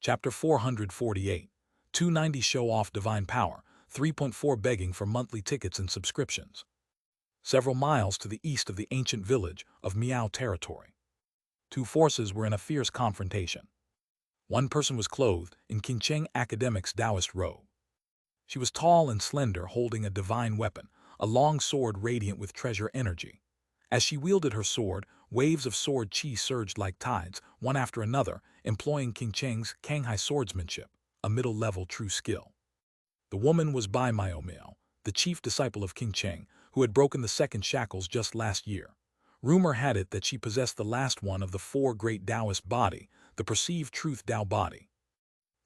Chapter 448. 290 Show off divine power, 3.4 Begging for monthly tickets and subscriptions. Several miles to the east of the ancient village of Miao territory, two forces were in a fierce confrontation. One person was clothed in Qingcheng academic's Taoist robe. She was tall and slender, holding a divine weapon, a long sword radiant with treasure energy. As she wielded her sword, waves of sword qi surged like tides, one after another, employing Qingcheng's Kanghai swordsmanship, a middle-level true skill. The woman was Bai Miao, the chief disciple of Qingcheng, who had broken the second shackles just last year. Rumor had it that she possessed the last one of the four great Taoist body, the perceived truth Tao body.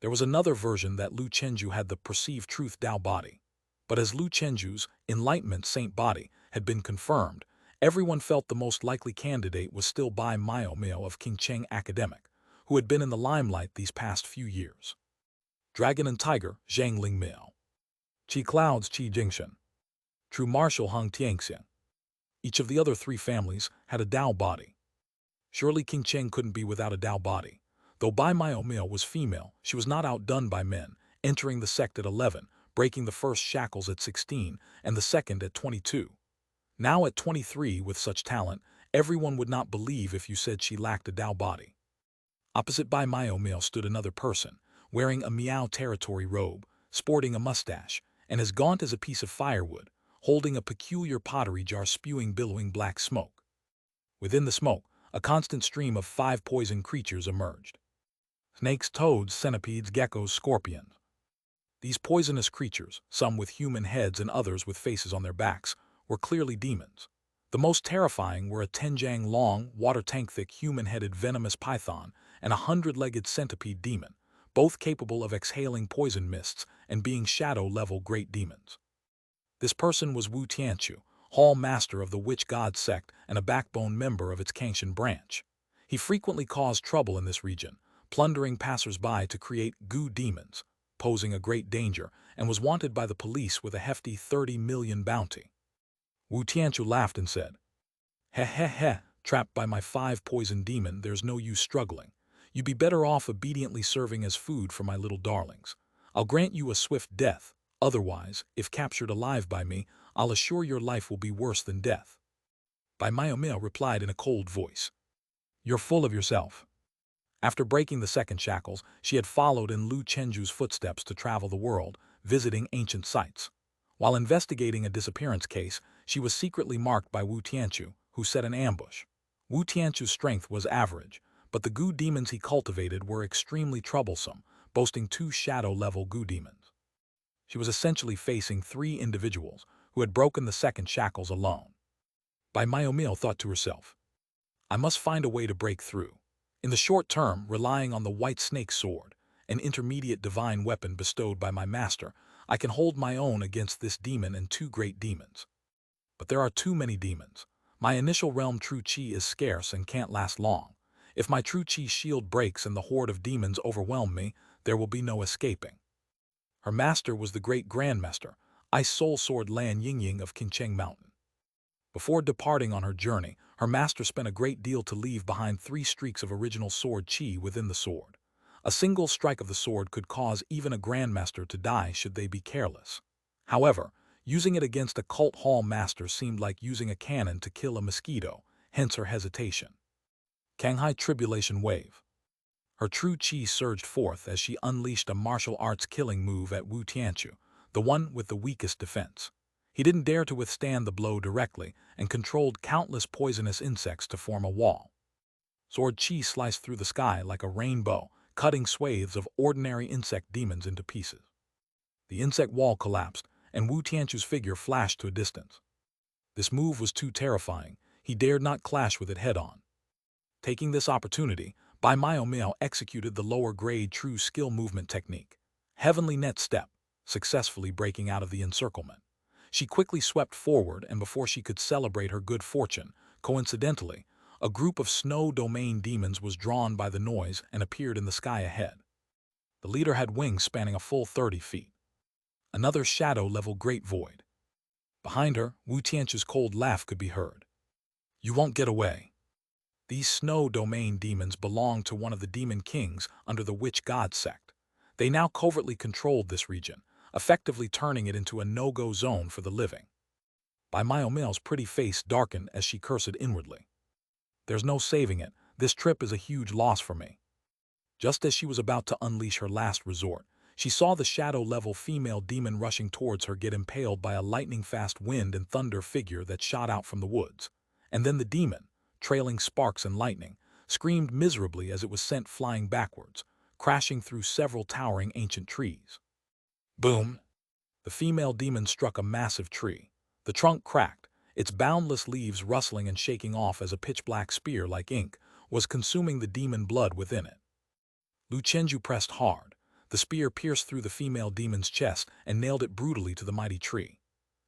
There was another version that Lu Chenju had the perceived truth Tao body. But as Lu Chenju's enlightenment saint body had been confirmed, everyone felt the most likely candidate was still Bai Miao of Qingcheng academic, who had been in the limelight these past few years. Dragon and Tiger, Zhang Ling Miao. Qi Clouds, Qi Jingshan. True Martial, Hung Tiangxian. Each of the other three families had a Tao body. Surely Qingcheng couldn't be without a Tao body. Though Bai Miao was female, she was not outdone by men, entering the sect at 11, breaking the first shackles at 16, and the second at 22. Now at 23, with such talent, everyone would not believe if you said she lacked a Tao body. Opposite Bai Miao stood another person, wearing a Miao territory robe, sporting a mustache, and as gaunt as a piece of firewood, holding a peculiar pottery jar spewing billowing black smoke. Within the smoke, a constant stream of 5 poison creatures emerged. Snakes, toads, centipedes, geckos, scorpions. These poisonous creatures, some with human heads and others with faces on their backs, were clearly demons. The most terrifying were a 10-jang-long, water-tank-thick human-headed venomous python and a 100-legged centipede demon, both capable of exhaling poison mists and being shadow-level great demons. This person was Wu Tianqiu, hall master of the witch god sect and a backbone member of its Kangshan branch. He frequently caused trouble in this region, plundering passers-by to create gu demons, posing a great danger, and was wanted by the police with a hefty 30 million bounty. Wu Tianqiu laughed and said, "Heh, trapped by my 5 poison demon, there's no use struggling. You'd be better off obediently serving as food for my little darlings. I'll grant you a swift death. Otherwise, if captured alive by me, I'll assure your life will be worse than death." Bai Miao replied in a cold voice, "You're full of yourself." After breaking the second shackles, she had followed in Lu Chenju's footsteps to travel the world, visiting ancient sites. While investigating a disappearance case, she was secretly marked by Wu Tianqiu, who set an ambush. Wu Tianqiu's strength was average, but the gu demons he cultivated were extremely troublesome, boasting 2 shadow-level gu demons. She was essentially facing 3 individuals who had broken the second shackles alone. Bai Miao thought to herself, "I must find a way to break through. In the short term, relying on the white snake sword, an intermediate divine weapon bestowed by my master, I can hold my own against this demon and 2 great demons. But there are too many demons. My initial realm true qi is scarce and can't last long. If my true qi shield breaks and the horde of demons overwhelm me, there will be no escaping." Her master was the great grandmaster, Ice Soul Sword Lan Yingying of Qingcheng Mountain. Before departing on her journey, her master spent a great deal to leave behind 3 streaks of original sword qi within the sword. A single strike of the sword could cause even a grandmaster to die should they be careless. However, using it against a cult hall master seemed like using a cannon to kill a mosquito, hence her hesitation. Kanghai Tribulation Wave. Her true qi surged forth as she unleashed a martial arts killing move at Wu Tianqiu, the one with the weakest defense. He didn't dare to withstand the blow directly and controlled countless poisonous insects to form a wall. Sword qi sliced through the sky like a rainbow, cutting swathes of ordinary insect demons into pieces. The insect wall collapsed, and Wu Tianqiu's figure flashed to a distance. This move was too terrifying. He dared not clash with it head-on. Taking this opportunity, Bai Miao executed the lower-grade true skill movement technique, Heavenly Net Step, successfully breaking out of the encirclement. She quickly swept forward, and before she could celebrate her good fortune, coincidentally, a group of snow domain demons was drawn by the noise and appeared in the sky ahead. The leader had wings spanning a full 30 feet. Another shadow-level great void. Behind her, Wu Tianqiu's cold laugh could be heard. "You won't get away." These snow domain demons belonged to one of the demon kings under the witch god sect. They now covertly controlled this region, effectively turning it into a no-go zone for the living. By Myomel's pretty face darkened as she cursed inwardly. There's no saving it. This trip is a huge loss for me. Just as she was about to unleash her last resort, she saw the shadow-level female demon rushing towards her get impaled by a lightning-fast wind and thunder figure that shot out from the woods. And then the demon, trailing sparks and lightning, screamed miserably as it was sent flying backwards, crashing through several towering ancient trees. Boom! The female demon struck a massive tree. The trunk cracked, its boundless leaves rustling and shaking off as a pitch-black spear like ink was consuming the demon blood within it. Lu Chenju pressed hard. The spear pierced through the female demon's chest and nailed it brutally to the mighty tree.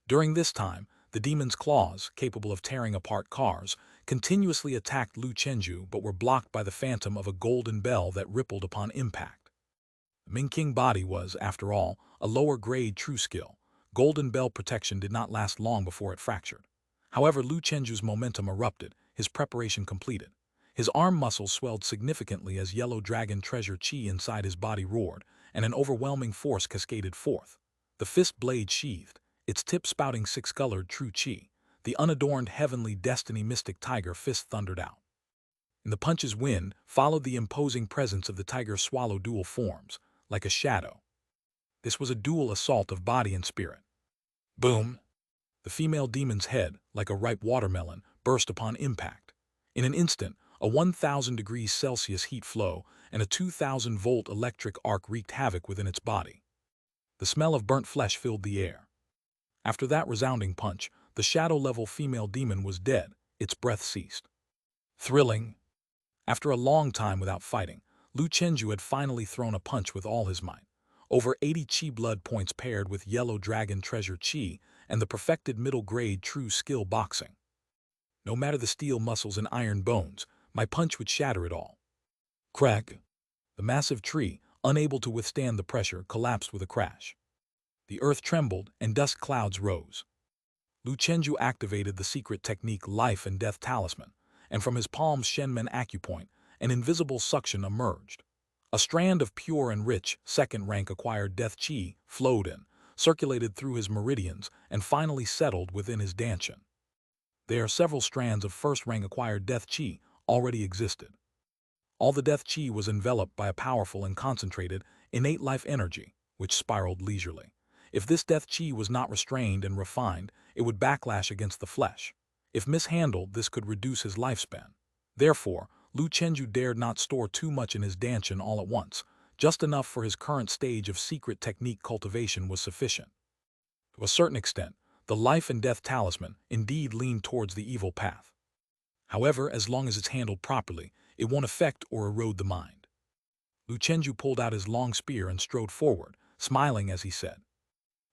During this time, the demon's claws, capable of tearing apart cars, continuously attacked Lu Chenju but were blocked by the phantom of a golden bell that rippled upon impact. The Ming King body was, after all, a lower-grade true skill. Golden bell protection did not last long before it fractured. However, Lu Chenju's momentum erupted, his preparation completed. His arm muscles swelled significantly as yellow dragon treasure chi inside his body roared, and an overwhelming force cascaded forth. The fist blade sheathed, its tip spouting six-colored true chi. The unadorned heavenly destiny mystic tiger fist thundered out. In the punch's wind followed the imposing presence of the tiger swallow dual forms, like a shadow. This was a dual assault of body and spirit. Boom! The female demon's head, like a ripe watermelon, burst upon impact. In an instant, a 1,000 degrees Celsius heat flow and a 2,000-volt electric arc wreaked havoc within its body. The smell of burnt flesh filled the air. After that resounding punch, the shadow-level female demon was dead, its breath ceased. Thrilling. After a long time without fighting, Lu Chenju had finally thrown a punch with all his might. Over 80 chi blood points paired with yellow dragon treasure chi and the perfected middle-grade true skill boxing. No matter the steel muscles and iron bones, my punch would shatter it all. Crack! The massive tree, unable to withstand the pressure, collapsed with a crash. The earth trembled and dust clouds rose. Lu Chenju activated the secret technique Life and Death Talisman, and from his palm's Shenmen acupoint, an invisible suction emerged. A strand of pure and rich, second-rank acquired death chi flowed in, circulated through his meridians, and finally settled within his dantian. There are several strands of first-rank acquired death chi already existed. All the death chi was enveloped by a powerful and concentrated, innate life energy, which spiraled leisurely. If this death chi was not restrained and refined, it would backlash against the flesh. If mishandled, this could reduce his lifespan. Therefore, Lu Chenju dared not store too much in his dantian all at once. Just enough for his current stage of secret technique cultivation was sufficient. To a certain extent, the Life and Death Talisman indeed leaned towards the evil path. However, as long as it's handled properly, it won't affect or erode the mind. Lu Chenju pulled out his long spear and strode forward, smiling as he said,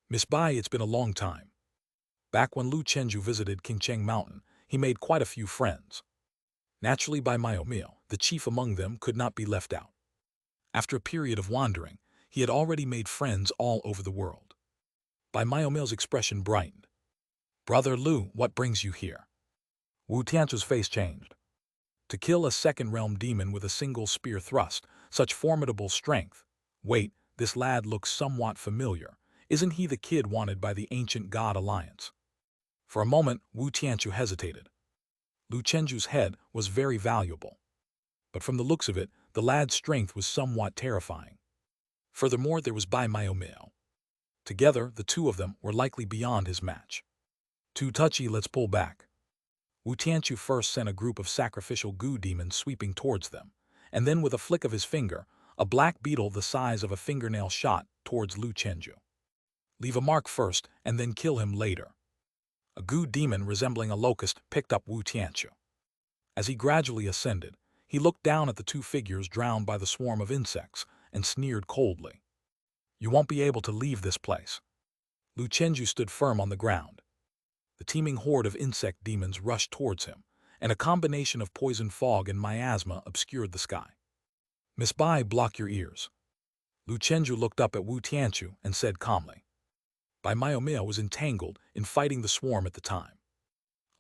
"Miss Bai, it's been a long time." Back when Lu Chenju visited Qingcheng Mountain, he made quite a few friends. Naturally, by Myomil, the chief among them could not be left out. After a period of wandering, he had already made friends all over the world. By Myomil's expression brightened. "Brother Lu, what brings you here?" Wu Tianchu's face changed. To kill a second-realm demon with a single spear thrust, such formidable strength. Wait, this lad looks somewhat familiar. Isn't he the kid wanted by the ancient god alliance? For a moment, Wu Tianchu hesitated. Lu Chenju's head was very valuable. But from the looks of it, the lad's strength was somewhat terrifying. Furthermore, there was Bai Myomil. Together, the two of them were likely beyond his match. Too touchy, let's pull back. Wu Tianchu first sent a group of sacrificial goo demons sweeping towards them, and then with a flick of his finger, a black beetle the size of a fingernail shot towards Lu Chenju. Leave a mark first, and then kill him later. A goo demon resembling a locust picked up Wu Tianchu. As he gradually ascended, he looked down at the two figures drowned by the swarm of insects and sneered coldly. "You won't be able to leave this place." Lu Chenju stood firm on the ground. The teeming horde of insect demons rushed towards him, and a combination of poison fog and miasma obscured the sky. "Miss Bai, block your ears." Lu Chenju looked up at Wu Tianchu and said calmly. Bai Myomil was entangled in fighting the swarm at the time.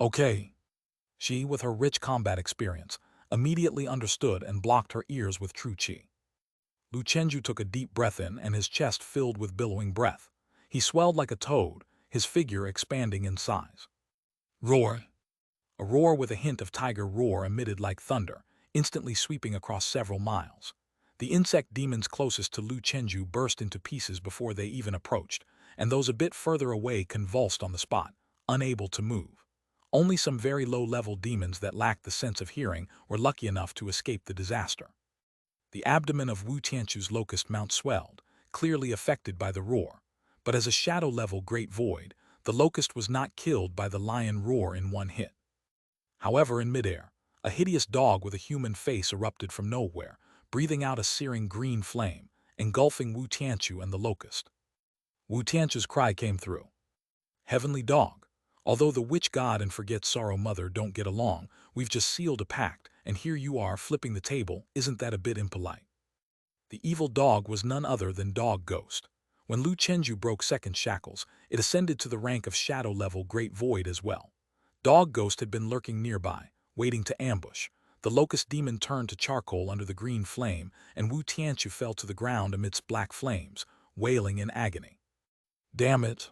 "Okay." She, with her rich combat experience, immediately understood and blocked her ears with true chi. Lu Chenju took a deep breath in and his chest filled with billowing breath. He swelled like a toad, his figure expanding in size. Roar! A roar with a hint of tiger roar emitted like thunder, instantly sweeping across several miles. The insect demons closest to Lu Chenju burst into pieces before they even approached, and those a bit further away convulsed on the spot, unable to move. Only some very low-level demons that lacked the sense of hearing were lucky enough to escape the disaster. The abdomen of Wu Tianchu's locust mount swelled, clearly affected by the roar, but as a shadow-level great void, the locust was not killed by the lion roar in one hit. However, in midair, a hideous dog with a human face erupted from nowhere, breathing out a searing green flame, engulfing Wu Tianchu and the locust. Wu Tianchu's cry came through. Heavenly dog, although the witch god and forget sorrow mother don't get along, we've just sealed a pact, and here you are flipping the table, isn't that a bit impolite? The evil dog was none other than Dog Ghost. When Lu Chenju broke second shackles, it ascended to the rank of shadow-level Great Void as well. Dog Ghost had been lurking nearby, waiting to ambush. The locust demon turned to charcoal under the green flame, and Wu Tianchu fell to the ground amidst black flames, wailing in agony. Damn it!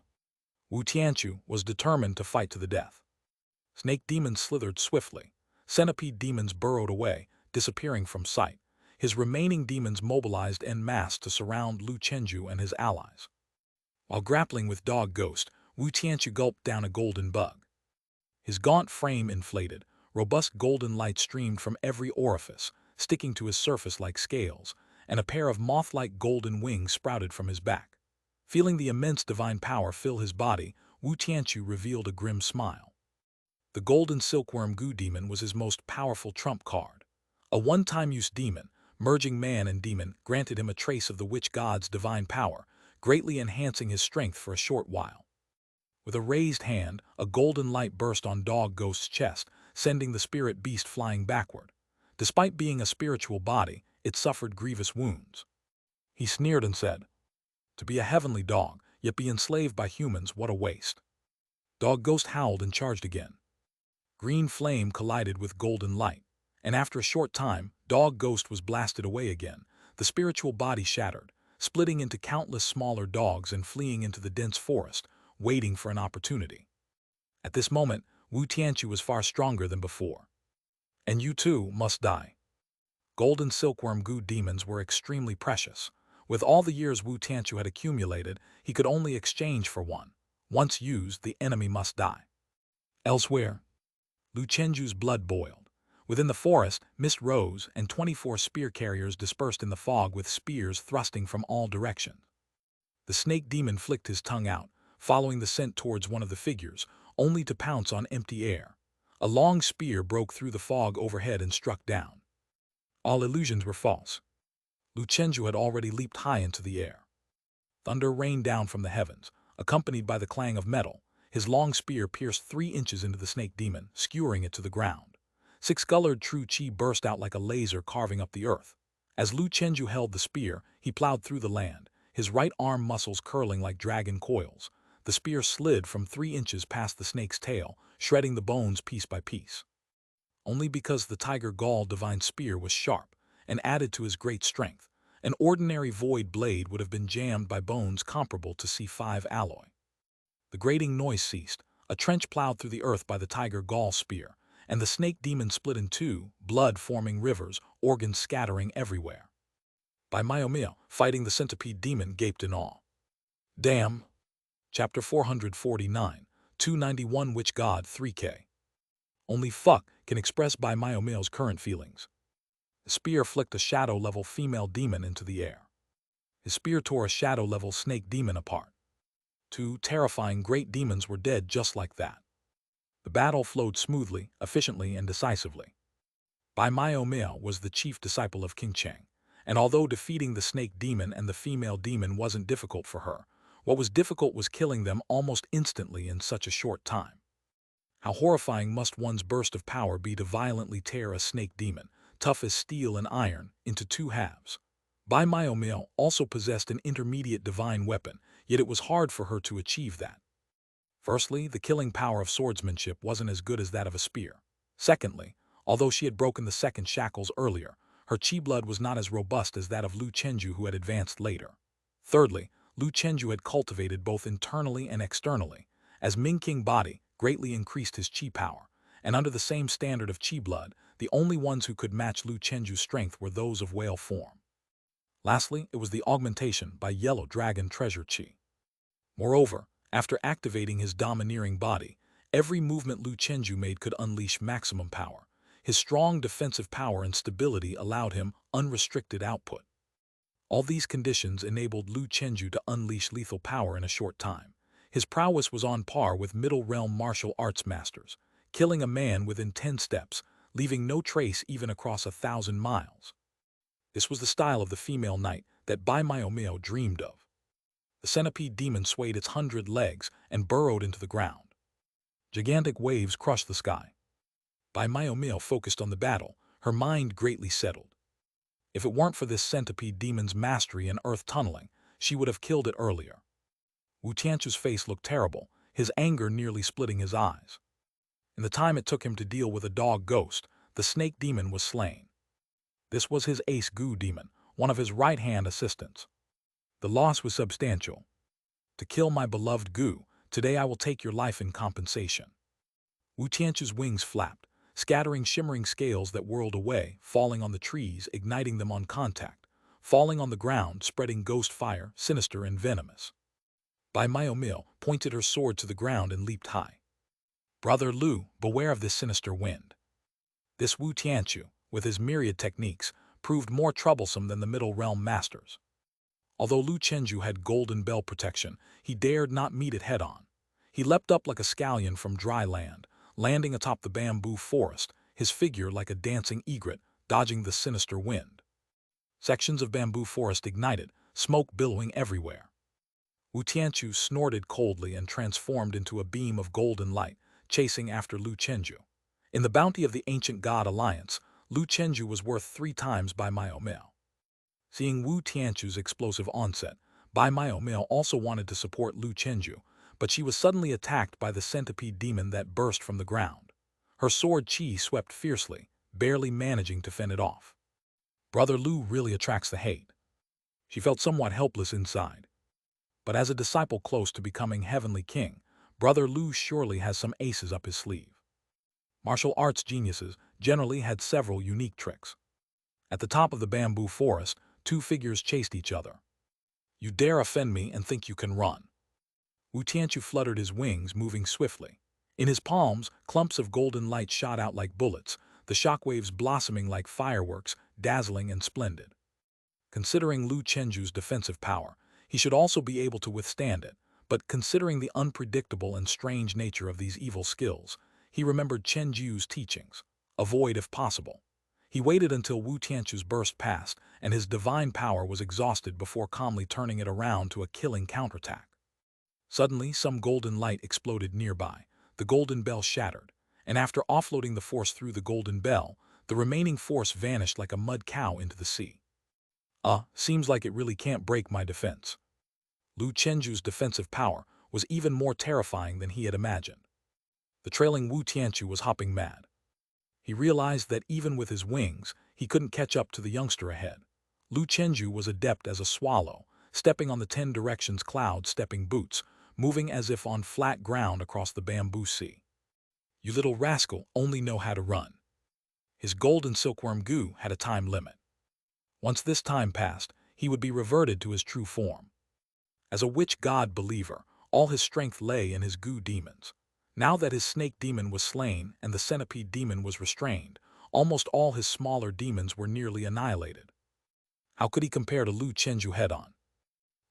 Wu Tianchu was determined to fight to the death. Snake demons slithered swiftly. Centipede demons burrowed away, disappearing from sight. His remaining demons mobilized en masse to surround Lu Chenju and his allies. While grappling with Dog Ghost, Wu Tianchu gulped down a golden bug. His gaunt frame inflated, robust golden light streamed from every orifice, sticking to his surface like scales, and a pair of moth-like golden wings sprouted from his back. Feeling the immense divine power fill his body, Wu Tianchu revealed a grim smile. The golden silkworm Gu demon was his most powerful trump card. A one-time-use demon, merging man and demon, granted him a trace of the witch god's divine power, greatly enhancing his strength for a short while. With a raised hand, a golden light burst on Dog Ghost's chest, sending the spirit beast flying backward. Despite being a spiritual body, it suffered grievous wounds. He sneered and said, "To be a heavenly dog, yet be enslaved by humans, what a waste." Dog Ghost howled and charged again. Green flame collided with golden light, and after a short time, Dog Ghost was blasted away again. The spiritual body shattered, splitting into countless smaller dogs and fleeing into the dense forest, waiting for an opportunity. At this moment, Wu Tianchu was far stronger than before. And you too must die. Golden silkworm Gu demons were extremely precious. With all the years Wu Tianchu had accumulated, he could only exchange for one. Once used, the enemy must die. Elsewhere, Lu Chenju's blood boiled. Within the forest, mist rose, and 24 spear carriers dispersed in the fog with spears thrusting from all directions. The snake demon flicked his tongue out, following the scent towards one of the figures, only to pounce on empty air. A long spear broke through the fog overhead and struck down. All illusions were false. Lu Chenju had already leaped high into the air. Thunder rained down from the heavens, accompanied by the clang of metal. His long spear pierced 3 inches into the snake demon, skewering it to the ground. 6-colored true chi burst out like a laser carving up the earth. As Lu Chenju held the spear, he plowed through the land, his right arm muscles curling like dragon coils. The spear slid from 3 inches past the snake's tail, shredding the bones piece by piece. Only because the tiger gall divine spear was sharp and added to his great strength, an ordinary void blade would have been jammed by bones comparable to C5 alloy. The grating noise ceased, a trench plowed through the earth by the tiger gall spear, and the snake demon split in 2, blood forming rivers, organs scattering everywhere. By Myomil, fighting the centipede demon gaped in awe. Damn! Chapter 449, 291 Witch God 3K. Only fuck can express by Myomil's current feelings. The spear flicked a shadow-level female demon into the air. His spear tore a shadow-level snake demon apart. 2 terrifying great demons were dead just like that. The battle flowed smoothly, efficiently, and decisively. Bai Myomil was the chief disciple of King Cheng, and although defeating the snake demon and the female demon wasn't difficult for her, what was difficult was killing them almost instantly in such a short time. How horrifying must one's burst of power be to violently tear a snake demon, tough as steel and iron, into 2 halves. Bai Myomil also possessed an intermediate divine weapon, yet it was hard for her to achieve that. Firstly, the killing power of swordsmanship wasn't as good as that of a spear. Secondly, Although she had broken the second shackles earlier, her chi blood was not as robust as that of Lu Chenju, who had advanced later. Thirdly, Lu Chenju had cultivated both internally and externally, as Mingqing body greatly increased his chi power, and under the same standard of chi blood, the only ones who could match Lu Chenju's strength were those of whale form. Lastly, it was the augmentation by yellow dragon treasure chi. Moreover, after activating his domineering body, every movement Lu Chenju made could unleash maximum power. His strong defensive power and stability allowed him unrestricted output. All these conditions enabled Lu Chenju to unleash lethal power in a short time. His prowess was on par with middle realm martial arts masters, killing a man within 10 steps, leaving no trace even across 1,000 miles. This was the style of the female knight that Bai Maomeo dreamed of. The centipede demon swayed its 100 legs and burrowed into the ground. Gigantic waves crushed the sky. Bai Maomeo focused on the battle, her mind greatly settled. If it weren't for this centipede demon's mastery in earth tunneling, she would have killed it earlier. Wu Tianchu's face looked terrible, his anger nearly splitting his eyes. In the time it took him to deal with a dog ghost, the snake demon was slain. This was his ace Gu demon, one of his right-hand assistants. The loss was substantial. To kill my beloved Gu, today I will take your life in compensation. Wu Tianchu's wings flapped, scattering shimmering scales that whirled away, falling on the trees, igniting them on contact, falling on the ground, spreading ghost fire, sinister and venomous. Bai Maomeo pointed her sword to the ground and leaped high. Brother Lu, beware of this sinister wind. This Wu Tianchu, with his myriad techniques, proved more troublesome than the Middle Realm masters. Although Lu Chenju had golden bell protection, he dared not meet it head-on. He leapt up like a scallion from dry land, landing atop the bamboo forest, his figure like a dancing egret, dodging the sinister wind. Sections of bamboo forest ignited, smoke billowing everywhere. Wu Tianchu snorted coldly and transformed into a beam of golden light, chasing after Lu Chenju. In the bounty of the ancient god alliance, Lu Chenju was worth 3 times Bai Maomeo. Seeing Wu Tianchu's explosive onset, Bai Maomeo also wanted to support Lu Chenju, but she was suddenly attacked by the centipede demon that burst from the ground. Her sword chi swept fiercely, barely managing to fend it off. Brother Lu really attracts the hate. She felt somewhat helpless inside. But as a disciple close to becoming heavenly king, Brother Lu surely has some aces up his sleeve. Martial arts geniuses generally had several unique tricks. At the top of the bamboo forest, 2 figures chased each other. You dare offend me and think you can run. Wu Tianchu fluttered his wings, moving swiftly. In his palms, clumps of golden light shot out like bullets, the shockwaves blossoming like fireworks, dazzling and splendid. Considering Lu Chenju's defensive power, he should also be able to withstand it, but considering the unpredictable and strange nature of these evil skills, he remembered Chenju's teachings. Avoid if possible. He waited until Wu Tianchu's burst passed and his divine power was exhausted before calmly turning it around to a killing counterattack. Suddenly, some golden light exploded nearby. The golden bell shattered, and after offloading the force through the golden bell, the remaining force vanished like a mud cow into the sea. Seems like it really can't break my defense. Lu Chenju's defensive power was even more terrifying than he had imagined. The trailing Wu Tianchu was hopping mad. He realized that even with his wings, he couldn't catch up to the youngster ahead. Lu Chenju was adept as a swallow, stepping on the 10 directions cloud-stepping boots, moving as if on flat ground across the bamboo sea. You little rascal only know how to run. His golden silkworm Gu had a time limit. Once this time passed, he would be reverted to his true form. As a witch god believer, all his strength lay in his Gu demons. Now that his snake demon was slain and the centipede demon was restrained, almost all his smaller demons were nearly annihilated. How could he compare to Lu Chenju head-on?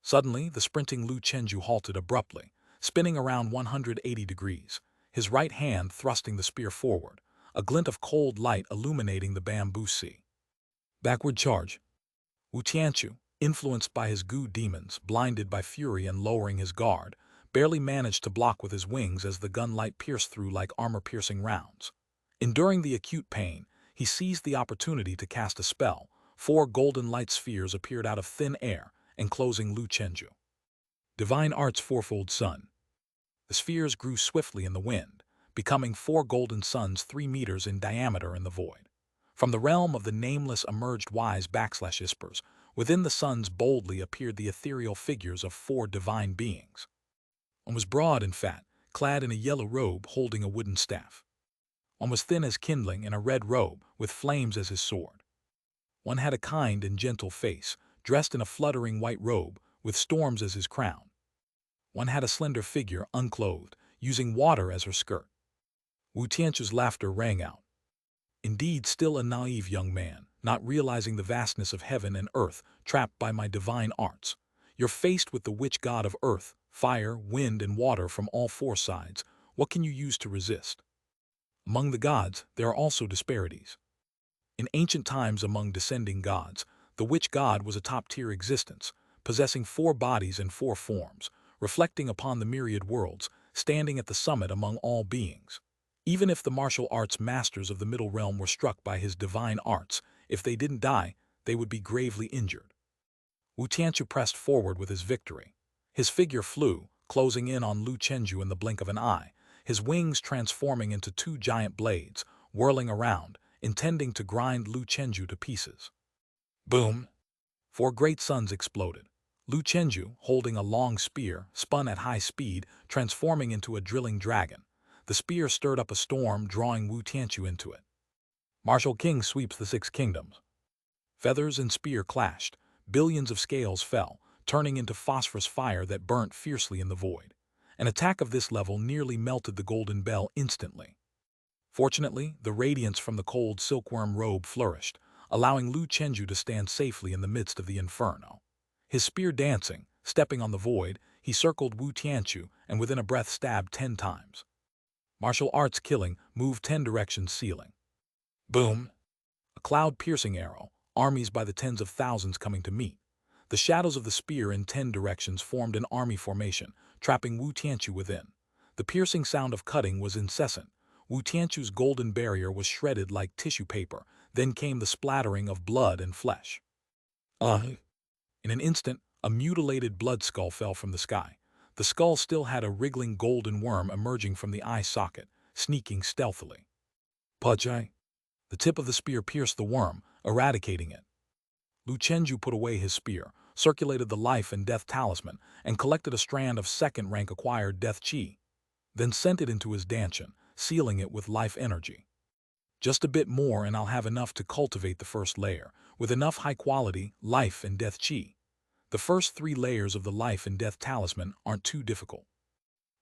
Suddenly, the sprinting Lu Chenju halted abruptly, spinning around 180 degrees, his right hand thrusting the spear forward, a glint of cold light illuminating the bamboo sea. Backward charge. Wu Tianchu, influenced by his Gu demons, blinded by fury and lowering his guard, barely managed to block with his wings as the gun light pierced through like armor-piercing rounds. Enduring the acute pain, he seized the opportunity to cast a spell. 4 golden light spheres appeared out of thin air, enclosing Lu Chenju. Divine Arts Fourfold Sun. The spheres grew swiftly in the wind, becoming 4 golden suns 3 meters in diameter in the void. From the realm of the nameless emerged wise /ispers. Within the suns boldly appeared the ethereal figures of 4 divine beings. One was broad and fat, clad in a yellow robe holding a wooden staff. One was thin as kindling in a red robe with flames as his sword. One had a kind and gentle face, dressed in a fluttering white robe with storms as his crown. One had a slender figure, unclothed, using water as her skirt. Wu Tianchu's laughter rang out. Indeed, still a naive young man, not realizing the vastness of heaven and earth, trapped by my divine arts. You're faced with the witch god of earth, fire, wind, and water from all 4 sides. What can you use to resist? Among the gods, there are also disparities. In ancient times among descending gods, the witch god was a top-tier existence, possessing 4 bodies and 4 forms, reflecting upon the myriad worlds, standing at the summit among all beings. Even if the martial arts masters of the Middle Realm were struck by his divine arts, if they didn't die, they would be gravely injured. Wu Tianchu pressed forward with his victory. His figure flew, closing in on Lu Chenju in the blink of an eye, his wings transforming into 2 giant blades, whirling around, intending to grind Lu Chenju to pieces. Boom! 4 great suns exploded. Lu Chenju, holding a long spear, spun at high speed, transforming into a drilling dragon. The spear stirred up a storm, drawing Wu Tianchu into it. Martial King sweeps the 6 kingdoms. Feathers and spear clashed. Billions of scales fell, turning into phosphorus fire that burnt fiercely in the void. An attack of this level nearly melted the golden bell instantly. Fortunately, the radiance from the cold silkworm robe flourished, allowing Lu Chenju to stand safely in the midst of the inferno. His spear dancing, stepping on the void, he circled Wu Tianchu and within a breath stabbed 10 times. Martial arts killing moved 10 directions sealing. Boom! A cloud-piercing arrow, armies by the tens of thousands coming to meet. The shadows of the spear in 10 directions formed an army formation, trapping Wu Tianchu within. The piercing sound of cutting was incessant. Wu Tianchu's golden barrier was shredded like tissue paper, then came the splattering of blood and flesh. In an instant, a mutilated blood skull fell from the sky. The skull still had a wriggling golden worm emerging from the eye socket, sneaking stealthily. Pachai! The tip of the spear pierced the worm, eradicating it. Lu Chenju put away his spear, circulated the life and death talisman, and collected a strand of second-rank acquired death chi. Then sent it into his danchan, sealing it with life energy. Just a bit more and I'll have enough to cultivate the first layer, with enough high-quality life and death chi. The first 3 layers of the life and death talisman aren't too difficult.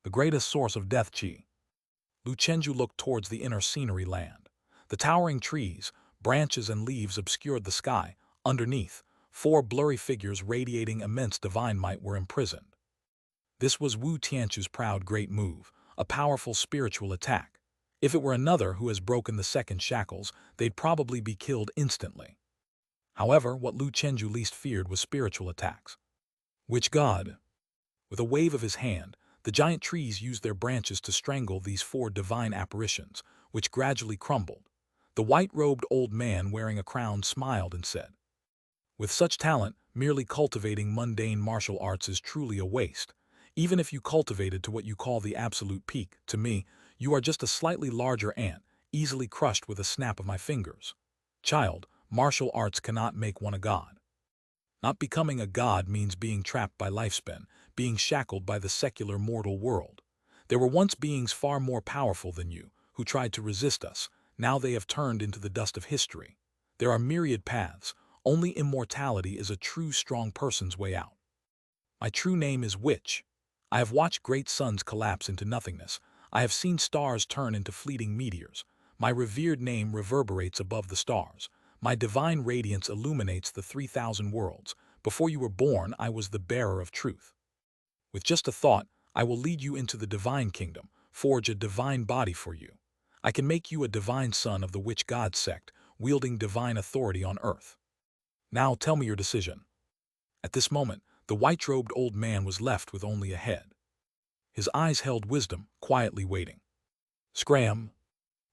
The greatest source of death chi. Lu Chenju looked towards the inner scenery land. The towering trees, branches and leaves obscured the sky. Underneath, 4 blurry figures radiating immense divine might were imprisoned. This was Wu Tianchu's proud great move, a powerful spiritual attack. If it were another who has broken the second shackles, they'd probably be killed instantly. However, what Lu Chenju least feared was spiritual attacks. Witch god! With a wave of his hand, the giant trees used their branches to strangle these 4 divine apparitions, which gradually crumbled. The white-robed old man wearing a crown smiled and said, "With such talent, merely cultivating mundane martial arts is truly a waste. Even if you cultivated to what you call the absolute peak, to me, you are just a slightly larger ant, easily crushed with a snap of my fingers. Child, martial arts cannot make one a god. Not becoming a god means being trapped by lifespan, being shackled by the secular mortal world. There were once beings far more powerful than you, who tried to resist us. Now they have turned into the dust of history. There are myriad paths. Only immortality is a true strong person's way out. My true name is Witch. I have watched great suns collapse into nothingness. I have seen stars turn into fleeting meteors. My revered name reverberates above the stars. My divine radiance illuminates the 3,000 worlds. Before you were born, I was the bearer of truth. With just a thought, I will lead you into the divine kingdom, forge a divine body for you. I can make you a divine son of the witch god sect, wielding divine authority on earth. Now tell me your decision." At this moment, the white-robed old man was left with only a head. His eyes held wisdom, quietly waiting. Scram!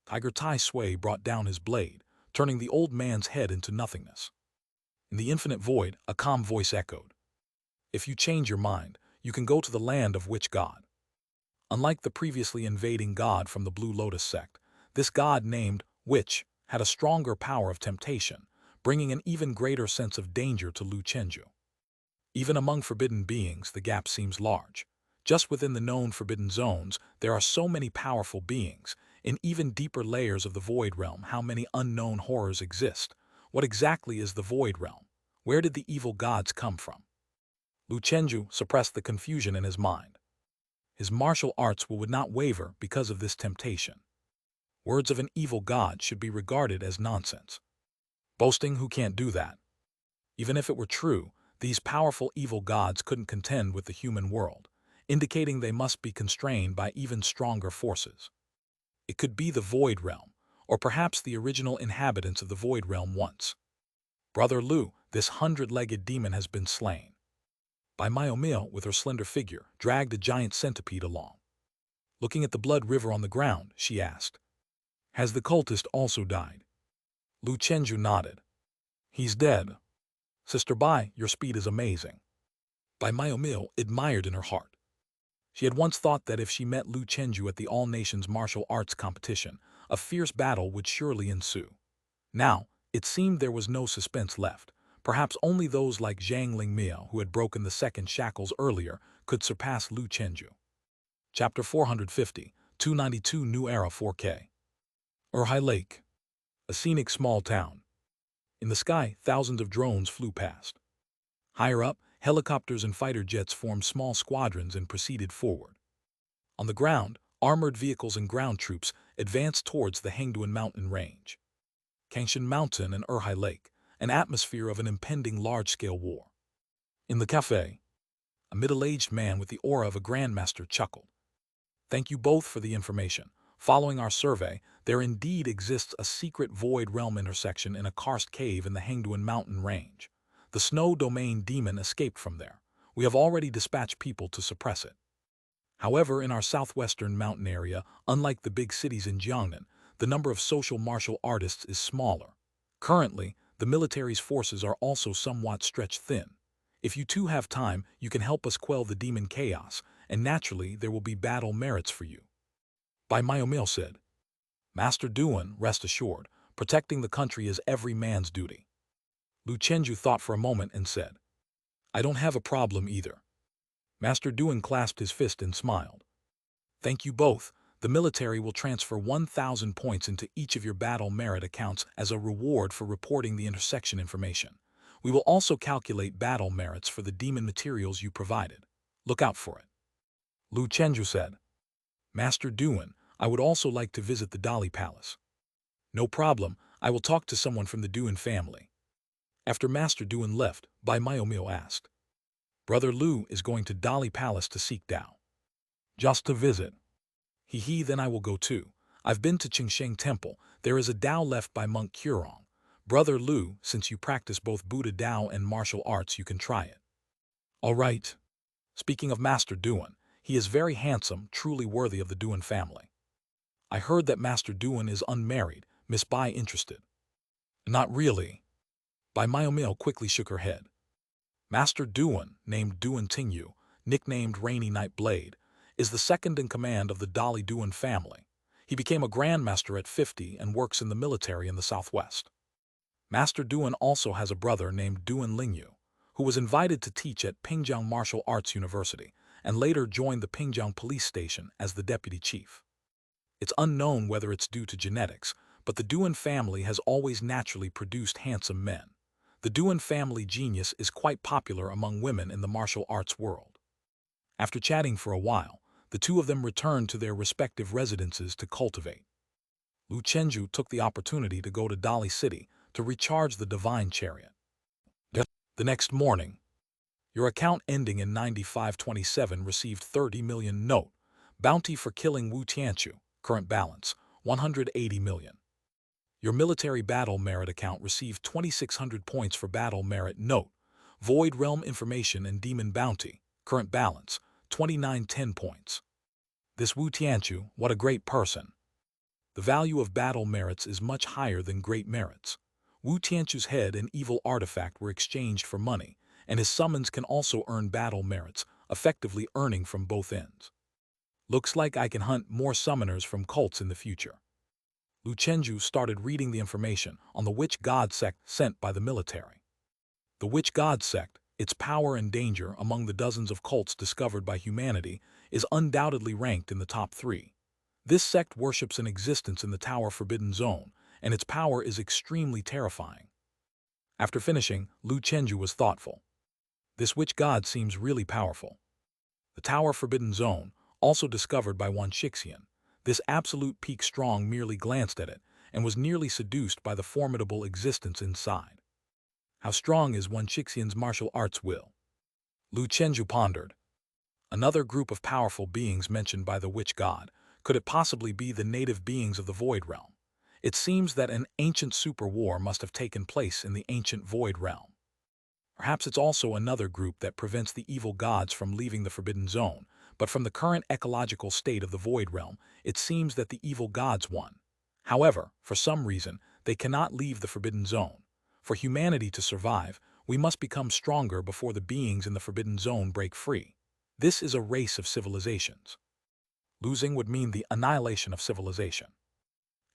Tiger Tai Sui brought down his blade, turning the old man's head into nothingness. In the infinite void, a calm voice echoed. "If you change your mind, you can go to the land of witch god." Unlike the previously invading god from the Blue Lotus sect, this god named Witch had a stronger power of temptation, bringing an even greater sense of danger to Lu Chenju. Even among forbidden beings, the gap seems large. Just within the known forbidden zones, there are so many powerful beings. In even deeper layers of the Void Realm, how many unknown horrors exist? What exactly is the Void Realm? Where did the evil gods come from? Lu Chenju suppressed the confusion in his mind. His martial arts would not waver because of this temptation. Words of an evil god should be regarded as nonsense. Boasting who can't do that. Even if it were true, these powerful evil gods couldn't contend with the human world, indicating they must be constrained by even stronger forces. It could be the Void Realm, or perhaps the original inhabitants of the Void Realm once. Brother Lu, this 100-legged demon has been slain. Bai Myomil, with her slender figure, dragged a giant centipede along. Looking at the blood river on the ground, she asked, "Has the cultist also died?" Lu Chenju nodded. "He's dead. Sister Bai, your speed is amazing." Bai Myomil admired in her heart. She had once thought that if she met Lu Chenju at the All-Nations Martial Arts competition, a fierce battle would surely ensue. Now, it seemed there was no suspense left. Perhaps only those like Zhang Lingmiao, who had broken the second shackles earlier, could surpass Lu Chenju. Chapter 450, 292 New Era 4K. Urhai Lake. A scenic small town. In the sky, thousands of drones flew past. Higher up, helicopters and fighter jets formed small squadrons and proceeded forward. On the ground, armored vehicles and ground troops advanced towards the Hengduan mountain range. Kangshan Mountain and Urhai Lake, an atmosphere of an impending large-scale war. In the cafe, a middle-aged man with the aura of a grandmaster chuckled. "Thank you both for the information. Following our survey, there indeed exists a secret Void Realm intersection in a karst cave in the Hengduan mountain range. The snow domain demon escaped from there. We have already dispatched people to suppress it. However, in our southwestern mountain area, unlike the big cities in Jiangnan, the number of social martial artists is smaller. Currently, the military's forces are also somewhat stretched thin. If you two have time, you can help us quell the demon chaos, and naturally there will be battle merits for you." Bai Myomil said, "Master Duan, rest assured, protecting the country is every man's duty." Lu Chenju thought for a moment and said, "I don't have a problem either." Master Duan clasped his fist and smiled. "Thank you both. The military will transfer 1,000 points into each of your battle merit accounts as a reward for reporting the intersection information. We will also calculate battle merits for the demon materials you provided. Look out for it." Lu Chenju said, "Master Duan, I would also like to visit the Dali Palace." "No problem, I will talk to someone from the Duan family." After Master Duan left, Bai Myomil asked, "Brother Lu is going to Dali Palace to seek Dao." "Just to visit." "He, then I will go too. I've been to Qingsheng Temple. There is a Dao left by Monk Qurong. Brother Lu, since you practice both Buddha Dao and martial arts, you can try it." "All right." Speaking of Master Duan, he is very handsome, truly worthy of the Duan family. "I heard that Master Duan is unmarried. Miss Bai interested?" "Not really." Bai Myomil quickly shook her head. "Master Duan, named Duan Tingyu, nicknamed Rainy Night Blade, is the second in command of the Dali Duan family. He became a grandmaster at 50 and works in the military in the southwest. Master Duan also has a brother named Duan Lingyu, who was invited to teach at Pingjiang Martial Arts University and later joined the Pingjiang police station as the deputy chief. It's unknown whether it's due to genetics, but the Duan family has always naturally produced handsome men. The Duan family genius is quite popular among women in the martial arts world." After chatting for a while, the two of them returned to their respective residences to cultivate. Lu Chenju took the opportunity to go to Dali City to recharge the divine chariot. The next morning, your account ending in 9527 received 30 million note. Bounty for killing Wu Tianchu, current balance, 180 million. Your military battle merit account received 2,600 points for battle merit note. Void Realm information and demon bounty, current balance, 2910 points. This Wu Tianchu, what a great person. The value of battle merits is much higher than great merits. Wu Tianchu's head and evil artifact were exchanged for money, and his summons can also earn battle merits, effectively earning from both ends. Looks like I can hunt more summoners from cults in the future. Lu Chenju started reading the information on the witch god sect sent by the military. The witch god sect, its power and danger among the dozens of cults discovered by humanity, is undoubtedly ranked in the top 3. This sect worships an existence in the Tower Forbidden Zone, and its power is extremely terrifying. After finishing, Lu Chenju was thoughtful. This witch god seems really powerful. The Tower Forbidden Zone, also discovered by one Shixian, this absolute peak strong merely glanced at it and was nearly seduced by the formidable existence inside. How strong is one Shixian's martial arts will? Lu Chenju pondered. Another group of powerful beings mentioned by the witch god. Could it possibly be the native beings of the Void Realm? It seems that an ancient super war must have taken place in the ancient Void Realm. Perhaps it's also another group that prevents the evil gods from leaving the Forbidden Zone, but from the current ecological state of the Void Realm, it seems that the evil gods won. However, for some reason, they cannot leave the Forbidden Zone. For humanity to survive, we must become stronger before the beings in the Forbidden Zone break free. This is a race of civilizations. Losing would mean the annihilation of civilization.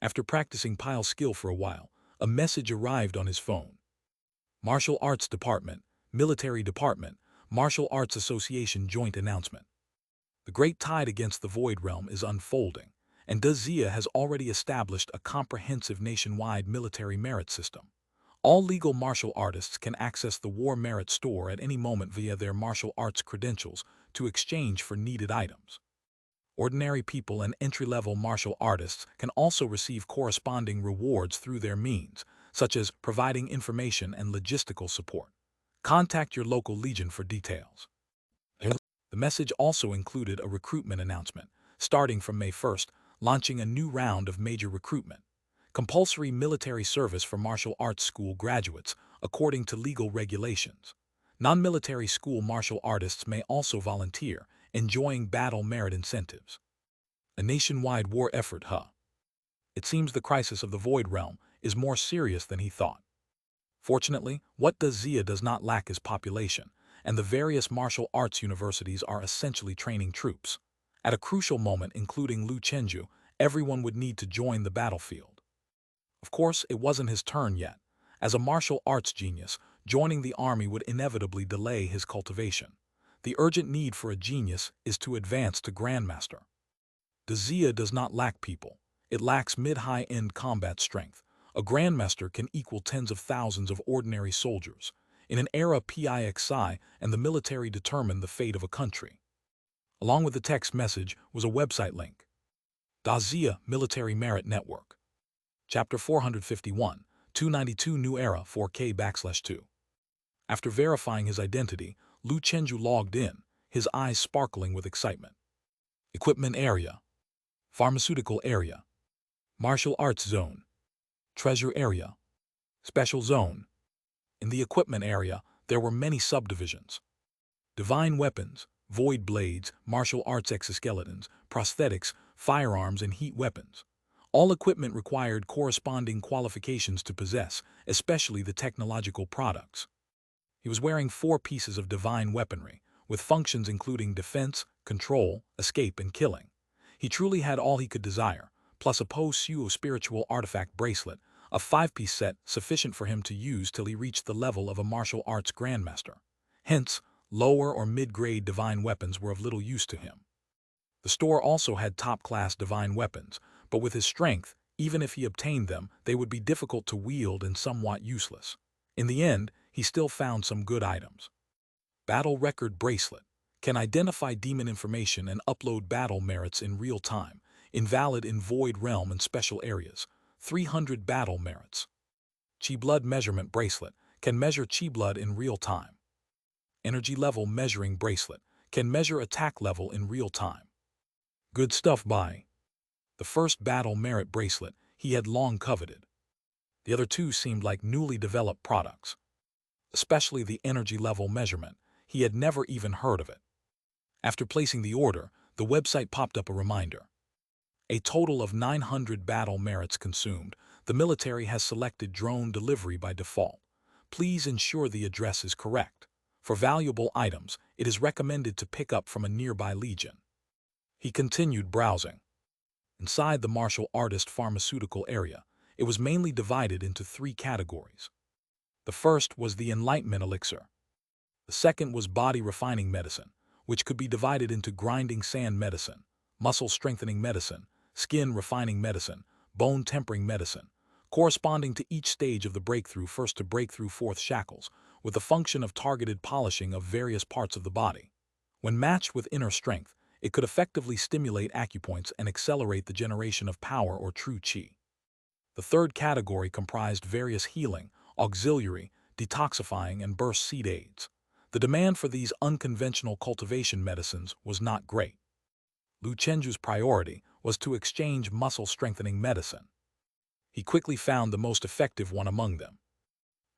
After practicing Pyle's skill for a while, a message arrived on his phone. Martial Arts Department, Military Department, Martial Arts Association Joint Announcement. The great tide against the Void Realm is unfolding, and Dazia has already established a comprehensive nationwide military merit system. All legal martial artists can access the War Merit Store at any moment via their martial arts credentials to exchange for needed items. Ordinary people and entry-level martial artists can also receive corresponding rewards through their means, such as providing information and logistical support. Contact your local legion for details. The message also included a recruitment announcement, starting from May 1st, launching a new round of major recruitment. Compulsory military service for martial arts school graduates, according to legal regulations. Non-military school martial artists may also volunteer, enjoying battle merit incentives. A nationwide war effort, huh? It seems the crisis of the Void Realm is more serious than he thought. Fortunately, what Dazia does not lack is population, and the various martial arts universities are essentially training troops. At a crucial moment, including Lu Chenju, everyone would need to join the battlefield. Of course, it wasn't his turn yet. As a martial arts genius, joining the army would inevitably delay his cultivation. The urgent need for a genius is to advance to Grandmaster. Dazia does not lack people. It lacks mid-high-end combat strength. A Grandmaster can equal tens of thousands of ordinary soldiers. In an era PIXI and the military determined the fate of a country. Along with the text message was a website link. Dazia Military Merit Network. Chapter 451, 292 New Era 4K/2. After verifying his identity, Lu Chenju logged in, his eyes sparkling with excitement. Equipment area. Pharmaceutical area. Martial arts zone. Treasure area. Special zone. In the equipment area, there were many subdivisions. Divine weapons, void blades, martial arts exoskeletons, prosthetics, firearms, and heat weapons. All equipment required corresponding qualifications to possess, especially the technological products. He was wearing 4 pieces of divine weaponry, with functions including defense, control, escape, and killing. He truly had all he could desire, plus a Po-Suo spiritual artifact bracelet, a 5-piece set sufficient for him to use till he reached the level of a martial arts grandmaster. Hence, lower or mid-grade divine weapons were of little use to him. The store also had top-class divine weapons, but with his strength, even if he obtained them, they would be difficult to wield and somewhat useless. In the end, he still found some good items. Battle Record Bracelet. Can identify demon information and upload battle merits in real time. Invalid in Void Realm and special areas. 300 battle merits. Chi Blood Measurement Bracelet. Can measure Chi Blood in real time. Energy Level Measuring Bracelet. Can measure attack level in real time. Good stuff by. The first battle merit bracelet he had long coveted. The other 2 seemed like newly developed products. Especially the energy level measurement, he had never even heard of it. After placing the order, the website popped up a reminder. A total of 900 battle merits consumed. The military has selected drone delivery by default. Please ensure the address is correct. For valuable items, it is recommended to pick up from a nearby legion. He continued browsing. Inside the martial artist pharmaceutical area, it was mainly divided into three categories. The first was the enlightenment elixir. The second was body refining medicine, which could be divided into grinding sand medicine, muscle strengthening medicine, skin refining medicine, bone tempering medicine, corresponding to each stage of the breakthrough, first to breakthrough fourth shackles, with the function of targeted polishing of various parts of the body. When matched with inner strength, it could effectively stimulate acupoints and accelerate the generation of power or true qi. The third category comprised various healing, auxiliary, detoxifying, and burst seed aids. The demand for these unconventional cultivation medicines was not great. Lu Chenju's priority was to exchange muscle-strengthening medicine. He quickly found the most effective one among them.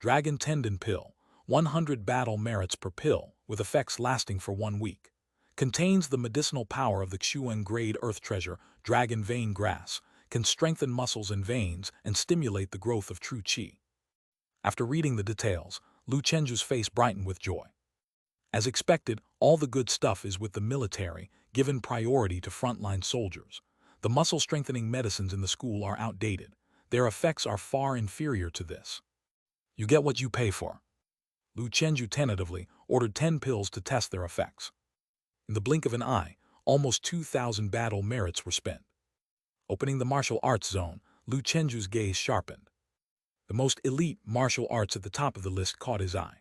Dragon Tendon Pill, 100 battle merits per pill, with effects lasting for 1 week. Contains the medicinal power of the Xuan grade earth treasure, dragon vein grass, can strengthen muscles and veins and stimulate the growth of true qi. After reading the details, Lu Chenju's face brightened with joy. As expected, all the good stuff is with the military, given priority to frontline soldiers. The muscle-strengthening medicines in the school are outdated. Their effects are far inferior to this. You get what you pay for. Lu Chenju tentatively ordered 10 pills to test their effects. In the blink of an eye, almost 2,000 battle merits were spent. Opening the martial arts zone, Lu Chenju's gaze sharpened. The most elite martial arts at the top of the list caught his eye.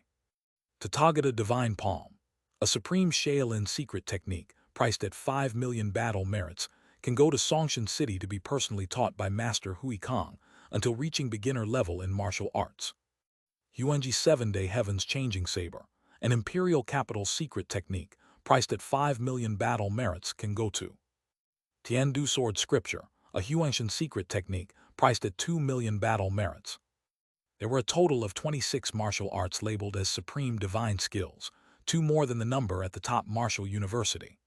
Tathagata Divine Palm, a supreme Shaolin secret technique priced at 5 million battle merits, can go to Songshan City to be personally taught by Master Hui Kong until reaching beginner level in martial arts. Yuanji 7-Day Heaven's Changing Saber, an Imperial Capital secret technique priced at 5 million battle merits, can go to Tiandu Sword Scripture, a Huangshan secret technique priced at 2 million battle merits. There were a total of 26 martial arts labeled as supreme divine skills, 2 more than the number at the top martial university.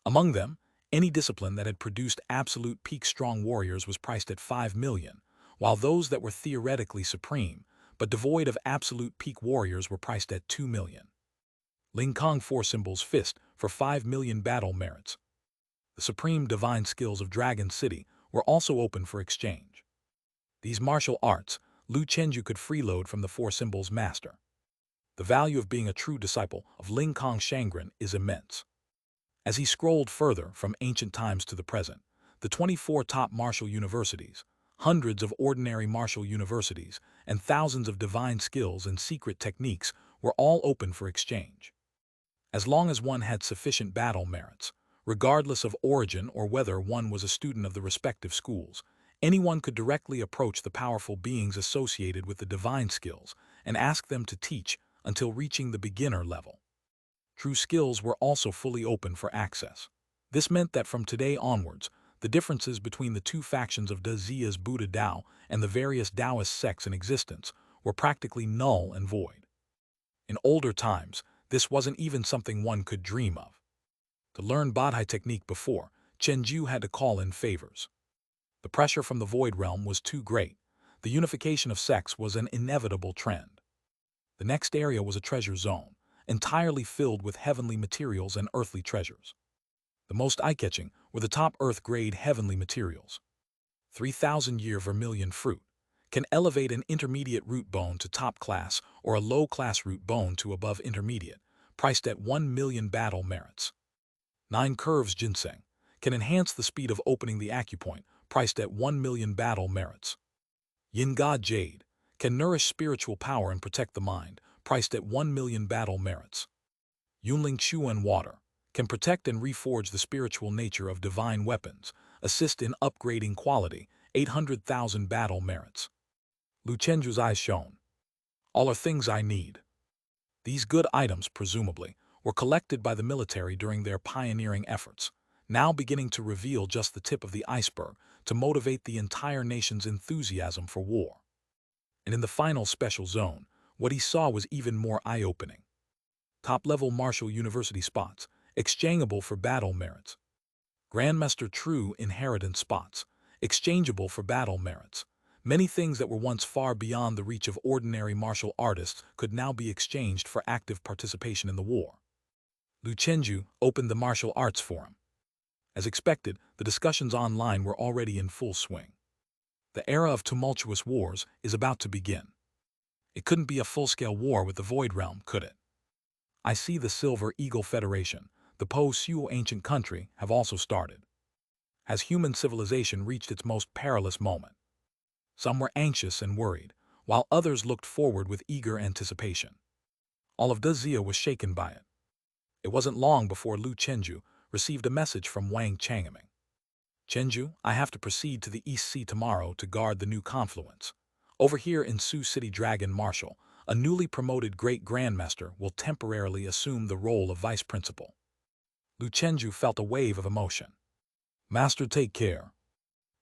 Among them, any discipline that had produced absolute peak strong warriors was priced at 5 million, while those that were theoretically supreme, but devoid of absolute peak warriors were priced at 2 million. Ling Kong 4 Symbols Fist for 5 million battle merits. The supreme divine skills of Dragon City were also open for exchange. These martial arts, Lu Chenju could freeload from the 4 Symbols Master. The value of being a true disciple of Ling Kong Shangren is immense. As he scrolled further from ancient times to the present, the 24 top martial universities, hundreds of ordinary martial universities, and thousands of divine skills and secret techniques were all open for exchange. As long as one had sufficient battle merits, regardless of origin or whether one was a student of the respective schools, anyone could directly approach the powerful beings associated with the divine skills and ask them to teach until reaching the beginner level. True skills were also fully open for access. This meant that from today onwards, the differences between the two factions of De Zia's Buddha Tao and the various Taoist sects in existence were practically null and void. In older times, this wasn't even something one could dream of. To learn Bodhi technique before, Chenju had to call in favors. The pressure from the Void Realm was too great. The unification of sects was an inevitable trend. The next area was a treasure zone, entirely filled with heavenly materials and earthly treasures. The most eye-catching were the top earth-grade heavenly materials. 3,000-year vermilion fruit can elevate an intermediate root bone to top class or a low-class root bone to above intermediate, priced at 1 million battle merits. 9 curves ginseng can enhance the speed of opening the acupoint, priced at 1 million battle merits. Yin God Jade can nourish spiritual power and protect the mind, priced at 1 million battle merits. Yunling Chuan Water can protect and reforge the spiritual nature of divine weapons, assist in upgrading quality, 800,000 battle merits. Lu Chenju's eyes shone. All are things I need. These good items, presumably, were collected by the military during their pioneering efforts, now beginning to reveal just the tip of the iceberg to motivate the entire nation's enthusiasm for war. And in the final special zone, what he saw was even more eye-opening. Top-level martial university spots, exchangeable for battle merits. Grandmaster True inheritance spots, exchangeable for battle merits. Many things that were once far beyond the reach of ordinary martial artists could now be exchanged for active participation in the war. Lu Chenju opened the martial arts forum. As expected, the discussions online were already in full swing. The era of tumultuous wars is about to begin. It couldn't be a full-scale war with the Void Realm, could it? I see the Silver Eagle Federation, the Po-Suo ancient country, have also started. Has human civilization reached its most perilous moment? Some were anxious and worried, while others looked forward with eager anticipation. All of Dazia was shaken by it. It wasn't long before Lu Chenju received a message from Wang Changming. Chenju, I have to proceed to the East Sea tomorrow to guard the new confluence. Over here in Sioux City, Dragon Marshal, a newly promoted Great Grandmaster will temporarily assume the role of Vice Principal. Lu Chenju felt a wave of emotion. Master, take care.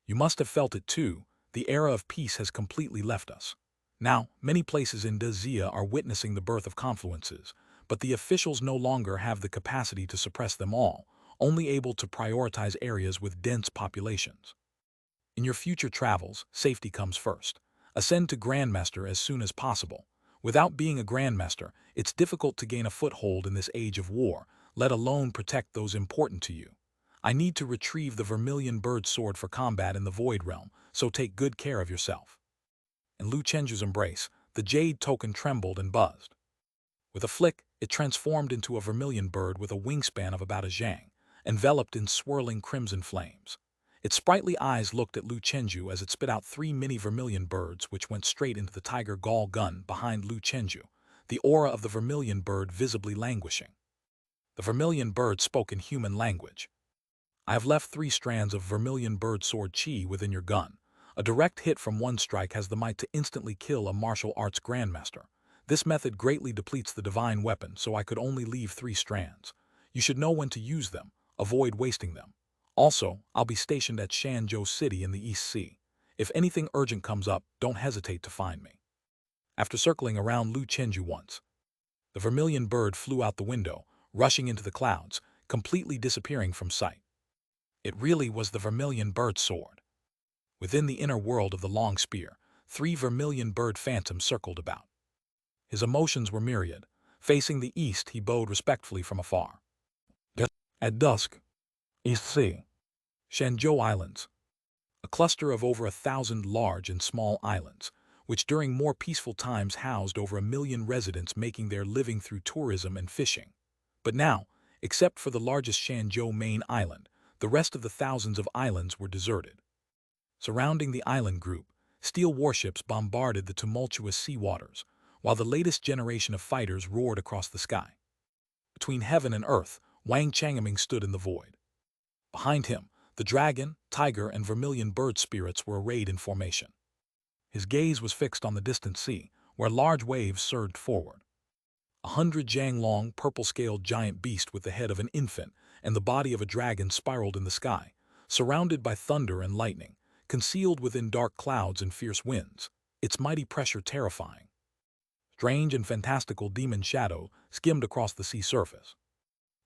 You must have felt it too. The era of peace has completely left us. Now, many places in Dazia are witnessing the birth of confluences, but the officials no longer have the capacity to suppress them all, only able to prioritize areas with dense populations. In your future travels, safety comes first. Ascend to Grandmaster as soon as possible. Without being a Grandmaster, it's difficult to gain a foothold in this age of war, let alone protect those important to you. I need to retrieve the Vermilion Bird Sword for combat in the Void Realm, so take good care of yourself. In Lu Chenju's embrace, the Jade token trembled and buzzed. With a flick, it transformed into a vermilion bird with a wingspan of about a zhang, enveloped in swirling crimson flames. Its sprightly eyes looked at Lu Chenju as it spit out 3 mini vermilion birds which went straight into the Tiger Gall gun behind Lu Chenju, the aura of the vermilion bird visibly languishing. The vermilion bird spoke in human language. I have left 3 strands of vermilion bird sword chi within your gun. A direct hit from one strike has the might to instantly kill a martial arts grandmaster. This method greatly depletes the divine weapon, so I could only leave 3 strands. You should know when to use them, avoid wasting them. Also, I'll be stationed at Shanzhou City in the East Sea. If anything urgent comes up, don't hesitate to find me. After circling around Lu Chenju once, the vermilion bird flew out the window, rushing into the clouds, completely disappearing from sight. It really was the vermilion bird sword. Within the inner world of the long spear, 3 vermilion bird phantoms circled about. His emotions were myriad. Facing the east, he bowed respectfully from afar. At dusk, East Sea, Shanzhou Islands, a cluster of over 1,000 large and small islands, which during more peaceful times housed over 1 million residents making their living through tourism and fishing. But now, except for the largest Shanzhou main island, the rest of the thousands of islands were deserted. Surrounding the island group, steel warships bombarded the tumultuous sea waters, while the latest generation of fighters roared across the sky. Between heaven and earth, Wang Changming stood in the void. Behind him, the dragon, tiger, and vermilion bird spirits were arrayed in formation. His gaze was fixed on the distant sea, where large waves surged forward. 100 jang-long, purple-scaled giant beast with the head of an infant and the body of a dragon spiraled in the sky, surrounded by thunder and lightning, concealed within dark clouds and fierce winds, its mighty pressure terrifying. Strange and fantastical demon shadow skimmed across the sea surface.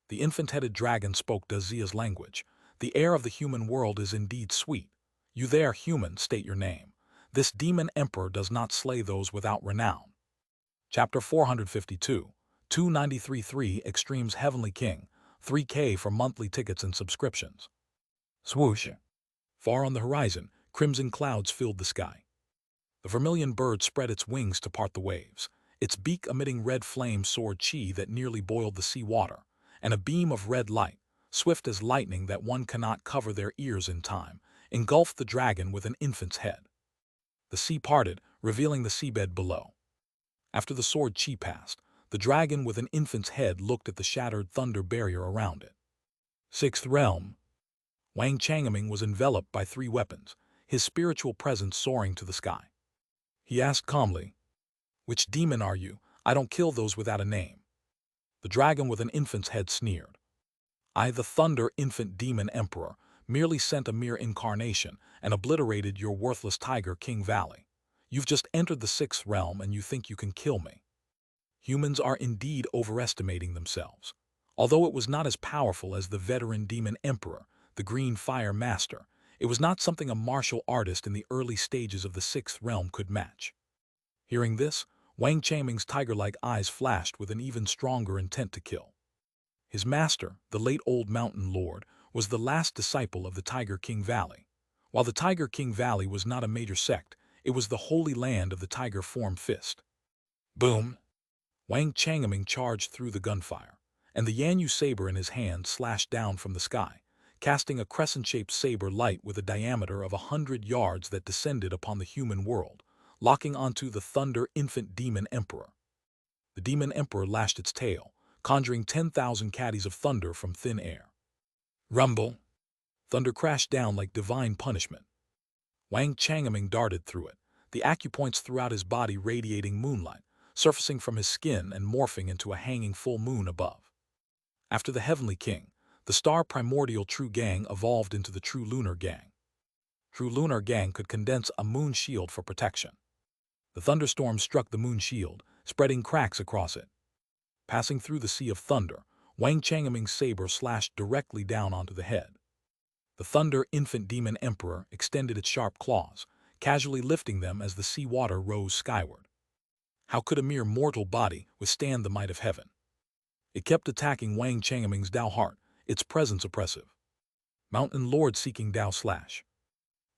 The infant-headed dragon spoke Dazia's language. The air of the human world is indeed sweet. You there, human, state your name. This demon emperor does not slay those without renown. Chapter 452, 293.3 Extremes Heavenly King, 3K for monthly tickets and subscriptions. Swoosh. Far on the horizon, crimson clouds filled the sky. The vermilion bird spread its wings to part the waves, its beak emitting red flame soared chi that nearly boiled the sea water, and a beam of red light, swift as lightning that one cannot cover their ears in time, engulfed the dragon with an infant's head. The sea parted, revealing the seabed below. After the sword chi passed, the dragon with an infant's head looked at the shattered thunder barrier around it. 6th Realm. Wang Changming was enveloped by 3 weapons, his spiritual presence soaring to the sky. He asked calmly, "Which demon are you? I don't kill those without a name." The dragon with an infant's head sneered. "I, the Thunder Infant Demon Emperor, merely sent a mere incarnation and obliterated your worthless tiger King Valley. You've just entered the 6th Realm and you think you can kill me." Humans are indeed overestimating themselves. Although it was not as powerful as the veteran Demon Emperor, the Green Fire Master, it was not something a martial artist in the early stages of the 6th Realm could match. Hearing this, Wang Changming's tiger-like eyes flashed with an even stronger intent to kill. His master, the late Old Mountain Lord, was the last disciple of the Tiger King Valley. While the Tiger King Valley was not a major sect, it was the holy land of the Tiger Form Fist. Boom! Wang Changaming charged through the gunfire, and the Yanyu saber in his hand slashed down from the sky, casting a crescent-shaped saber light with a diameter of 100 yards that descended upon the human world, locking onto the Thunder Infant Demon Emperor. The Demon Emperor lashed its tail, conjuring 10,000 caddies of thunder from thin air. Rumble! Thunder crashed down like divine punishment. Wang Changaming darted through it, the acupoints throughout his body radiating moonlight, surfacing from his skin and morphing into a hanging full moon above. After the Heavenly King, the star primordial True Gang evolved into the True Lunar Gang. True Lunar Gang could condense a moon shield for protection. The thunderstorm struck the moon shield, spreading cracks across it. Passing through the sea of thunder, Wang Changaming's saber slashed directly down onto the head. The Thunder Infant Demon Emperor extended its sharp claws, casually lifting them as the sea water rose skyward. How could a mere mortal body withstand the might of heaven? It kept attacking Wang Changaming's Dao heart, its presence oppressive. Mountain Lord seeking Dao slash.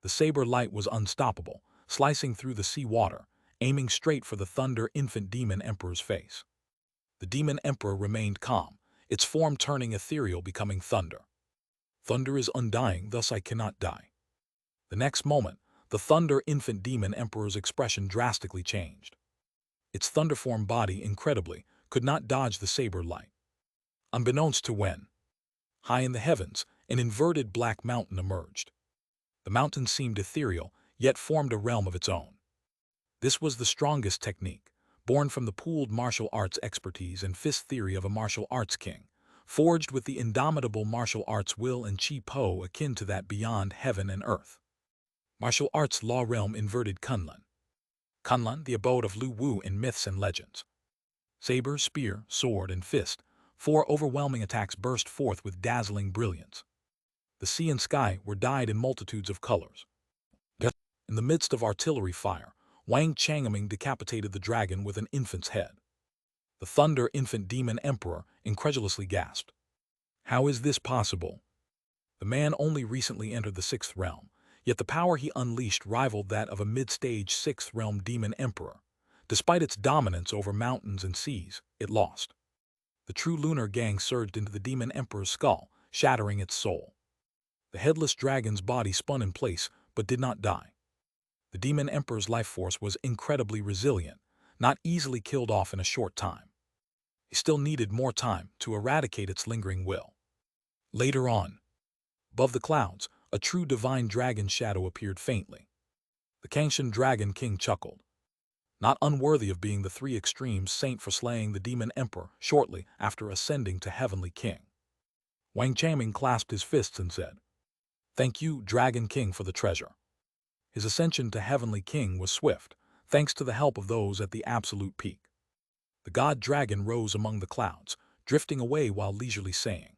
The saber light was unstoppable, slicing through the sea water, aiming straight for the Thunder Infant Demon Emperor's face. The Demon Emperor remained calm, its form turning ethereal, becoming thunder. Thunder is undying, thus I cannot die. The next moment, the Thunder Infant Demon Emperor's expression drastically changed. Its thunderform body, incredibly, could not dodge the saber light. Unbeknownst to Wen, high in the heavens, an inverted black mountain emerged. The mountain seemed ethereal, yet formed a realm of its own. This was the strongest technique, born from the pooled martial arts expertise and fist theory of a martial arts king, forged with the indomitable martial arts will and chi po akin to that beyond heaven and earth. Martial arts law realm inverted Kunlun. Kunlun, the abode of Lu Wu in myths and legends. Saber, spear, sword, and fist, 4 overwhelming attacks burst forth with dazzling brilliance. The sea and sky were dyed in multitudes of colors. In the midst of artillery fire, Wang Changaming decapitated the dragon with an infant's head. The Thunder Infant Demon Emperor incredulously gasped. How is this possible? The man only recently entered the 6th realm, yet the power he unleashed rivaled that of a mid-stage 6th realm demon emperor. Despite its dominance over mountains and seas, it lost. The True Lunar Gang surged into the demon emperor's skull, shattering its soul. The headless dragon's body spun in place, but did not die. The demon emperor's life force was incredibly resilient, not easily killed off in a short time. He still needed more time to eradicate its lingering will. Later on, above the clouds, a true divine dragon shadow appeared faintly. The Kangshan Dragon King chuckled. Not unworthy of being the 3 extremes saint for slaying the demon emperor shortly after ascending to Heavenly King. Wang Changaming clasped his fists and said, "Thank you, Dragon King, for the treasure." His ascension to Heavenly King was swift, thanks to the help of those at the absolute peak. The god dragon rose among the clouds, drifting away while leisurely saying,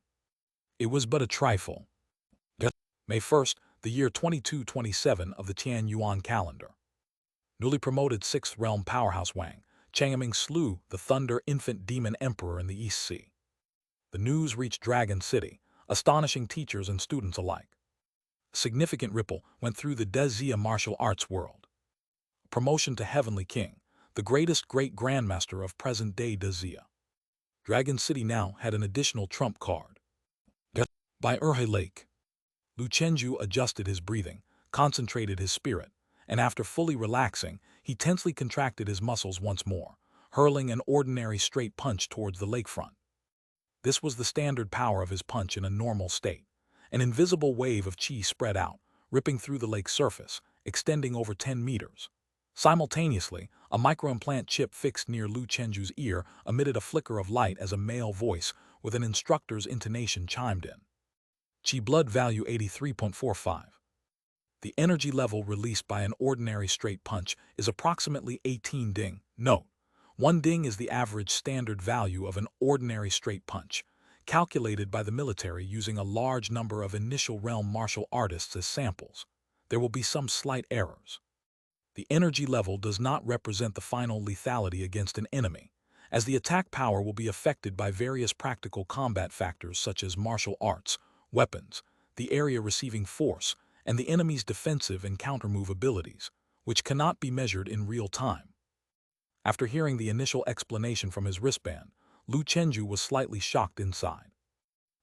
"It was but a trifle." May 1st, the year 2227 of the Tian Yuan calendar. Newly promoted 6th realm powerhouse Wang Changaming slew the Thunder Infant Demon Emperor in the East Sea. The news reached Dragon City, astonishing teachers and students alike. A significant ripple went through the Dezia martial arts world. A promotion to Heavenly King, the greatest great-grandmaster of present-day Dezia. Dragon City now had an additional trump card. By Urhe Lake. Lu Chenju adjusted his breathing, concentrated his spirit, and after fully relaxing, he tensely contracted his muscles once more, hurling an ordinary straight punch towards the lakefront. This was the standard power of his punch in a normal state. An invisible wave of chi spread out, ripping through the lake's surface, extending over 10 meters. Simultaneously, a microimplant chip fixed near Lu Chenju's ear emitted a flicker of light as a male voice with an instructor's intonation chimed in. Chi blood value 83.45. The energy level released by an ordinary straight punch is approximately 18 ding. Note, 1 ding is the average standard value of an ordinary straight punch, calculated by the military using a large number of initial realm martial artists as samples. There will be some slight errors. The energy level does not represent the final lethality against an enemy, as the attack power will be affected by various practical combat factors such as martial arts, weapons, the area receiving force, and the enemy's defensive and counter-move abilities, which cannot be measured in real time. After hearing the initial explanation from his wristband, Lu Chenju was slightly shocked inside.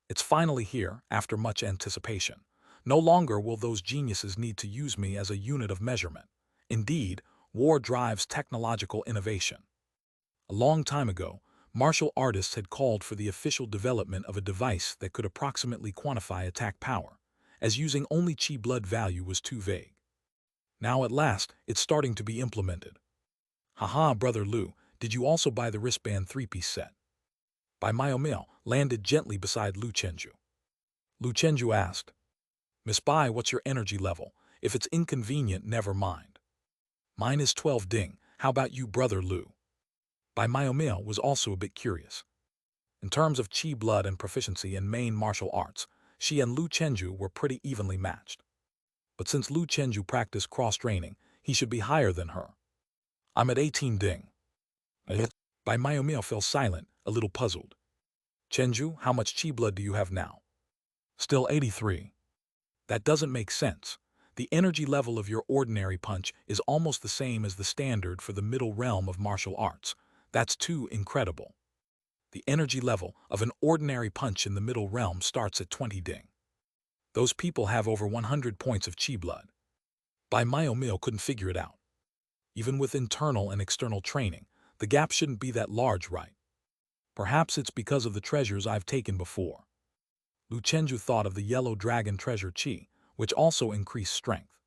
It's finally here, after much anticipation. No longer will those geniuses need to use me as a unit of measurement. Indeed, war drives technological innovation. A long time ago, martial artists had called for the official development of a device that could approximately quantify attack power, as using only chi blood value was too vague. Now at last, it's starting to be implemented. Haha, Brother Lu, did you also buy the wristband 3-piece set? By Mayomil landed gently beside Lu Chenju. Lu Chenju asked, Miss Bai, what's your energy level? If it's inconvenient, never mind. Mine is 12 ding, how about you, Brother Lu? Bai Mayomil was also a bit curious. In terms of chi blood and proficiency in main martial arts, she and Lu Chenju were pretty evenly matched. But since Lu Chenju practiced cross-training, he should be higher than her. I'm at 18 ding. Bai Mayomil fell silent, a little puzzled. Chenju, how much chi blood do you have now? Still 83. That doesn't make sense. The energy level of your ordinary punch is almost the same as the standard for the middle realm of martial arts. That's too incredible. The energy level of an ordinary punch in the middle realm starts at 20 ding. Those people have over 100 points of chi blood. Bai Mayomil couldn't figure it out. Even with internal and external training, the gap shouldn't be that large, right? Perhaps it's because of the treasures I've taken before. Lu Chenju thought of the yellow dragon treasure chi, which also increased strength.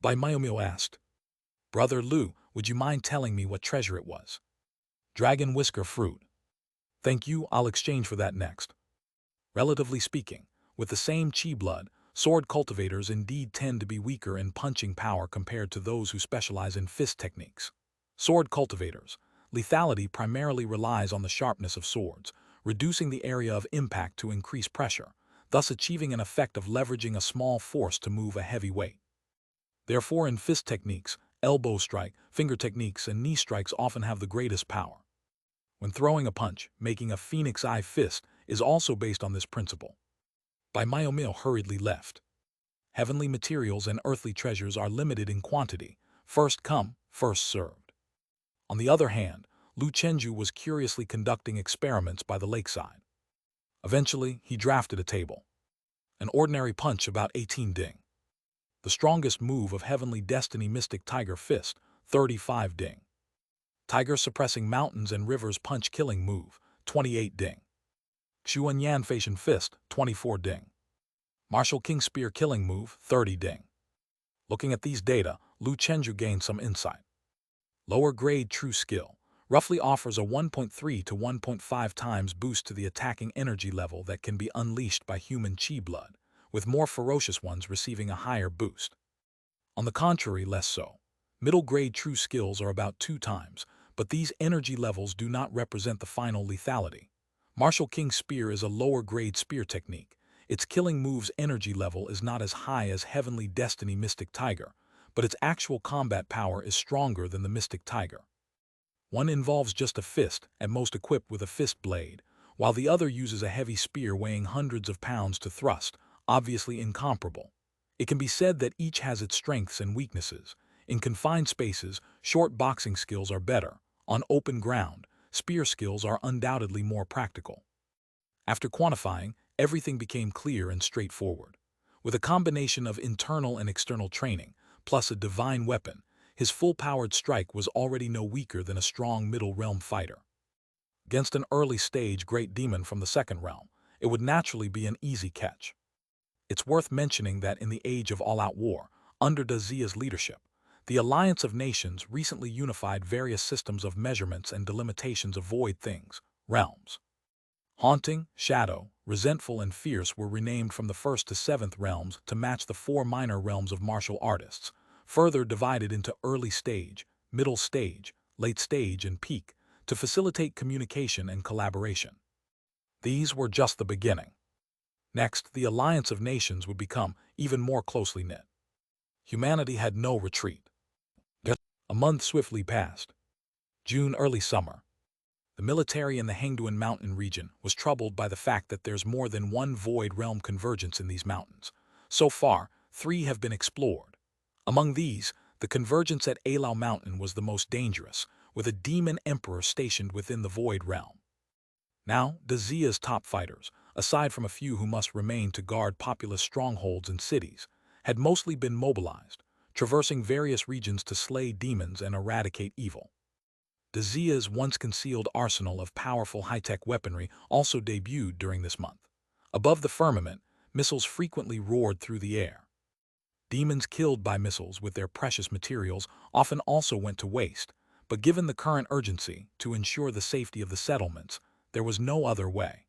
Bai Mayomil asked, Brother Lu, would you mind telling me what treasure it was? Dragon whisker fruit. Thank you, I'll exchange for that next. Relatively speaking, with the same chi blood, sword cultivators indeed tend to be weaker in punching power compared to those who specialize in fist techniques. Sword cultivators, lethality primarily relies on the sharpness of swords, reducing the area of impact to increase pressure, thus achieving an effect of leveraging a small force to move a heavy weight. Therefore, in fist techniques, elbow strike, finger techniques, and knee strikes often have the greatest power. When throwing a punch, making a phoenix eye fist is also based on this principle. Bai Mayomil hurriedly left. Heavenly materials and earthly treasures are limited in quantity, first come, first served. On the other hand, Lu Chenju was curiously conducting experiments by the lakeside. Eventually, he drafted a table. An ordinary punch about 18 ding. The strongest move of Heavenly Destiny Mystic Tiger Fist, 35 ding. Tiger Suppressing Mountains and Rivers Punch Killing Move, 28 ding. Xuan Yan Fashion Fist, 24 ding. Martial King Spear Killing Move, 30 ding. Looking at these data, Lu Chenju gained some insight. Lower grade true skill roughly offers a 1.3 to 1.5 times boost to the attacking energy level that can be unleashed by human chi blood, with more ferocious ones receiving a higher boost. On the contrary, less so. Middle grade true skills are about 2 times, but these energy levels do not represent the final lethality. Martial King Spear is a lower grade spear technique. Its killing move's energy level is not as high as Heavenly Destiny Mystic Tiger, but its actual combat power is stronger than the Mystic Tiger. One involves just a fist, at most equipped with a fist blade, while the other uses a heavy spear weighing hundreds of pounds to thrust, obviously incomparable. It can be said that each has its strengths and weaknesses. In confined spaces, short boxing skills are better. On open ground, spear skills are undoubtedly more practical. After quantifying, everything became clear and straightforward. With a combination of internal and external training, plus a divine weapon, his full-powered strike was already no weaker than a strong middle realm fighter. Against an early-stage great demon from the second realm, it would naturally be an easy catch. It's worth mentioning that in the age of all-out war, under Dazia's leadership, the Alliance of Nations recently unified various systems of measurements and delimitations of void things, realms. Haunting, Shadow, Resentful, and Fierce were renamed from the 1st to 7th realms to match the 4 minor realms of martial artists, further divided into early stage, middle stage, late stage, and peak, to facilitate communication and collaboration. These were just the beginning. Next, the Alliance of Nations would become even more closely knit. Humanity had no retreat. A month swiftly passed. June, early summer. The military in the Hangduan mountain region was troubled by the fact that there's more than one void realm convergence in these mountains. So far, 3 have been explored. Among these, the convergence at Alau Mountain was the most dangerous, with a demon emperor stationed within the void realm. Now, Dazia's top fighters, aside from a few who must remain to guard populous strongholds and cities, had mostly been mobilized, traversing various regions to slay demons and eradicate evil. Dazia's once-concealed arsenal of powerful high-tech weaponry also debuted during this month. Above the firmament, missiles frequently roared through the air. Demons killed by missiles with their precious materials often also went to waste, but given the current urgency to ensure the safety of the settlements, there was no other way.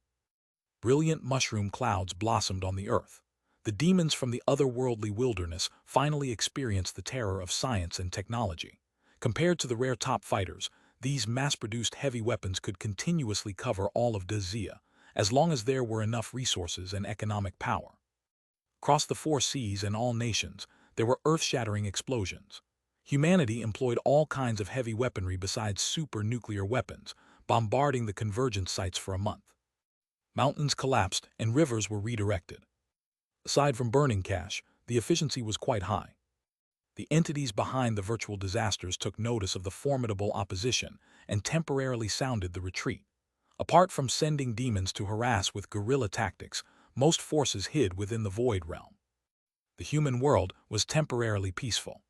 Brilliant mushroom clouds blossomed on the earth. The demons from the otherworldly wilderness finally experienced the terror of science and technology. Compared to the rare top fighters, these mass-produced heavy weapons could continuously cover all of Dazia, as long as there were enough resources and economic power. Across the 4 seas and all nations, there were earth-shattering explosions. Humanity employed all kinds of heavy weaponry besides super-nuclear weapons, bombarding the convergence sites for a month. Mountains collapsed and rivers were redirected. Aside from burning cash, the efficiency was quite high. The entities behind the virtual disasters took notice of the formidable opposition and temporarily sounded the retreat. Apart from sending demons to harass with guerrilla tactics, most forces hid within the void realm. The human world was temporarily peaceful.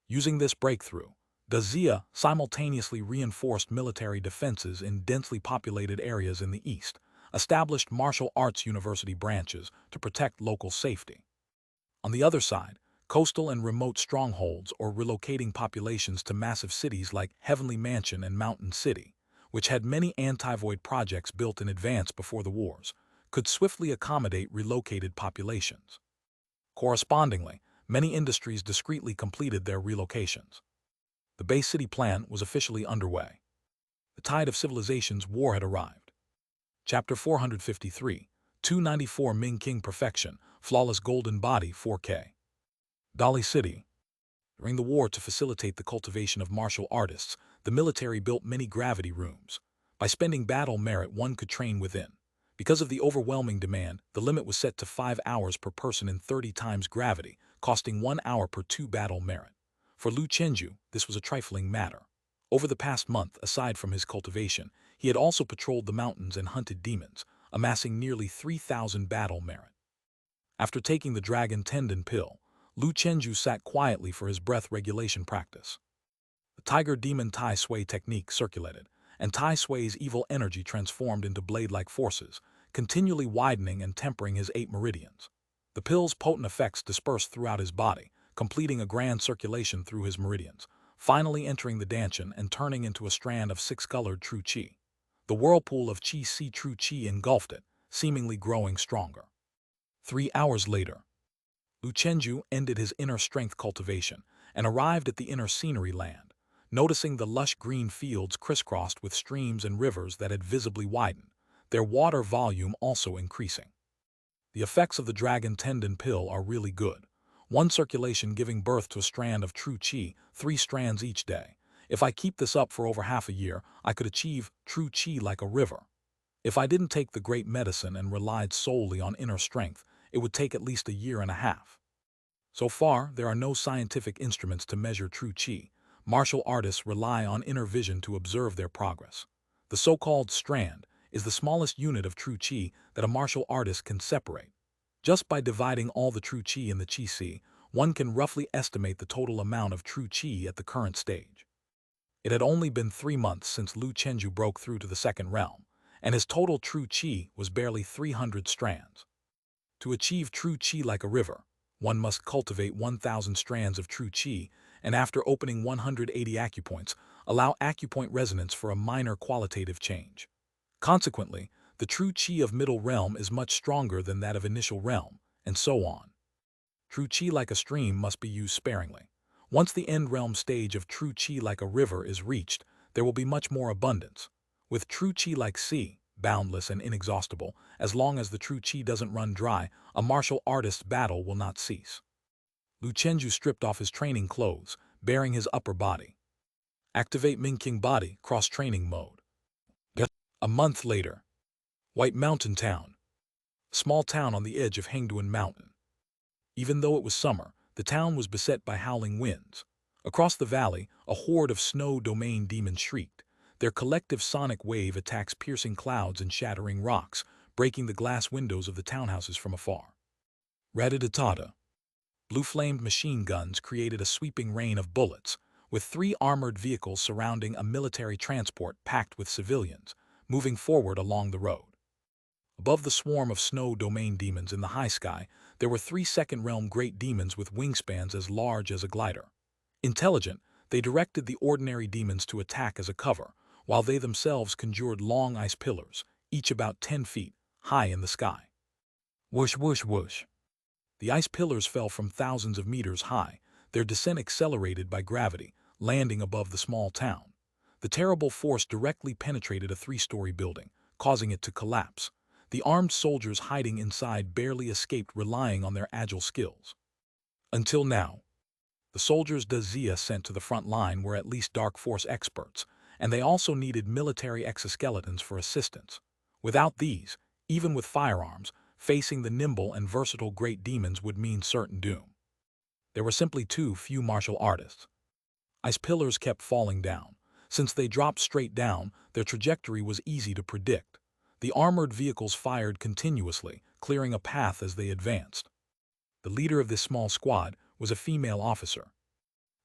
Using this breakthrough, Dazia simultaneously reinforced military defenses in densely populated areas in the east, established martial arts university branches to protect local safety. On the other side, coastal and remote strongholds or relocating populations to massive cities like Heavenly Mansion and Mountain City, which had many anti-void projects built in advance before the wars, could swiftly accommodate relocated populations. Correspondingly, many industries discreetly completed their relocations. The Bay City plan was officially underway. The tide of civilization's war had arrived. Chapter 453, 294 Ming King Perfection, Flawless Golden Body 4K. Dali City. During the war, to facilitate the cultivation of martial artists, the military built many gravity rooms. By spending battle merit, one could train within. Because of the overwhelming demand, the limit was set to 5 hours per person in 30 times gravity, costing 1 hour per 2 battle merit. For Lu Chenju, this was a trifling matter. Over the past month, aside from his cultivation, he had also patrolled the mountains and hunted demons, amassing nearly 3,000 battle merit. After taking the dragon tendon pill, Lu Chenju sat quietly for his breath regulation practice. The tiger demon Tai Sui technique circulated, and Tai Sui's evil energy transformed into blade-like forces, continually widening and tempering his 8 meridians. The pill's potent effects dispersed throughout his body, completing a grand circulation through his meridians, finally entering the Danshan and turning into a strand of 6-colored true qi. The whirlpool of qi true qi engulfed it, seemingly growing stronger. 3 hours later, Lu Chenju ended his inner strength cultivation and arrived at the inner scenery land, noticing the lush green fields crisscrossed with streams and rivers that had visibly widened, their water volume also increasing. The effects of the dragon tendon pill are really good. 1 circulation giving birth to a strand of true qi, 3 strands each day. If I keep this up for over half a year, I could achieve true qi like a river. If I didn't take the great medicine and relied solely on inner strength, it would take at least a year and a half. So far, there are no scientific instruments to measure true qi. Martial artists rely on inner vision to observe their progress. The so-called strand is the smallest unit of true qi that a martial artist can separate. Just by dividing all the true qi in the qi, one can roughly estimate the total amount of true qi at the current stage. It had only been 3 months since Lu Chenju broke through to the 2nd realm, and his total true qi was barely 300 strands. To achieve true qi like a river, one must cultivate 1,000 strands of true qi, and after opening 180 acupoints, allow acupoint resonance for a minor qualitative change. Consequently, the true qi of middle realm is much stronger than that of initial realm, and so on. True qi like a stream must be used sparingly. Once the end realm stage of true qi like a river is reached, there will be much more abundance. With true qi like sea, boundless and inexhaustible, as long as the true qi doesn't run dry, a martial artist's battle will not cease. Lu Chenju stripped off his training clothes, baring his upper body. Activate Ming King Body, cross-training mode. A month later, White Mountain Town, a small town on the edge of Hengduan Mountain. Even though it was summer, the town was beset by howling winds. Across the valley, a horde of snow domain demons shrieked. Their collective sonic wave attacks piercing clouds and shattering rocks, breaking the glass windows of the townhouses from afar. Rat-a-tat-ta. Blue-flamed machine guns created a sweeping rain of bullets, with 3 armored vehicles surrounding a military transport packed with civilians, moving forward along the road. Above the swarm of snow domain demons in the high sky, there were 3 second-realm great demons with wingspans as large as a glider. Intelligent, they directed the ordinary demons to attack as a cover, while they themselves conjured long ice pillars, each about 10 feet, high in the sky. Whoosh, whoosh, whoosh. The ice pillars fell from thousands of meters high, their descent accelerated by gravity, landing above the small town. The terrible force directly penetrated a 3-story building, causing it to collapse. The armed soldiers hiding inside barely escaped, relying on their agile skills. Until now, the soldiers Dazia sent to the front line were at least Dark Force experts, and they also needed military exoskeletons for assistance. Without these, even with firearms, facing the nimble and versatile great demons would mean certain doom. There were simply too few martial artists. Ice pillars kept falling down. Since they dropped straight down, their trajectory was easy to predict. The armored vehicles fired continuously, clearing a path as they advanced. The leader of this small squad was a female officer.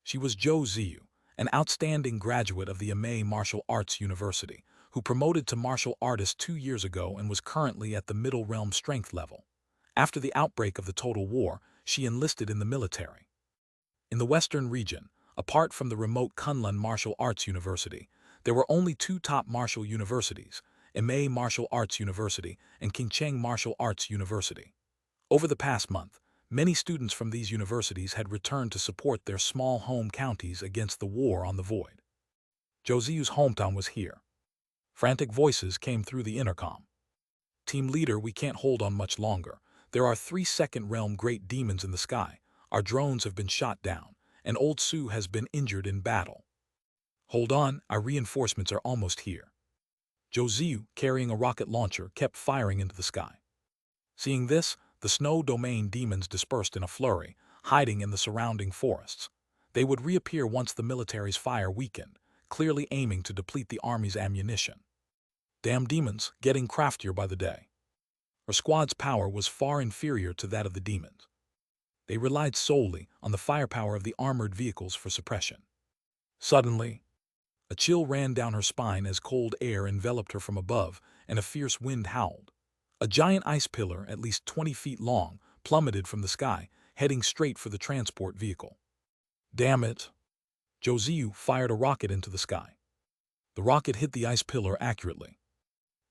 She was Zhou Ziyu, an outstanding graduate of the Amei Martial Arts University, who promoted to martial artist 2 years ago and was currently at the middle realm strength level. After the outbreak of the Total War, she enlisted in the military. In the Western region, apart from the remote Kunlun Martial Arts University, there were only 2 top martial universities, Amei Martial Arts University and Qingcheng Martial Arts University. Over the past month, many students from these universities had returned to support their small home counties against the war on the void. Josiyu's hometown was here. Frantic voices came through the intercom. Team leader, we can't hold on much longer. There are 3 second-realm great demons in the sky. Our drones have been shot down, and Old Su has been injured in battle. Hold on, our reinforcements are almost here. Josiyu, carrying a rocket launcher, kept firing into the sky. Seeing this, the snow domain demons dispersed in a flurry, hiding in the surrounding forests. They would reappear once the military's fire weakened, clearly aiming to deplete the army's ammunition. Damn demons, getting craftier by the day. Her squad's power was far inferior to that of the demons. They relied solely on the firepower of the armored vehicles for suppression. Suddenly, a chill ran down her spine as cold air enveloped her from above and a fierce wind howled. A giant ice pillar, at least 20 feet long, plummeted from the sky, heading straight for the transport vehicle. Damn it! Josiyu fired a rocket into the sky. The rocket hit the ice pillar accurately.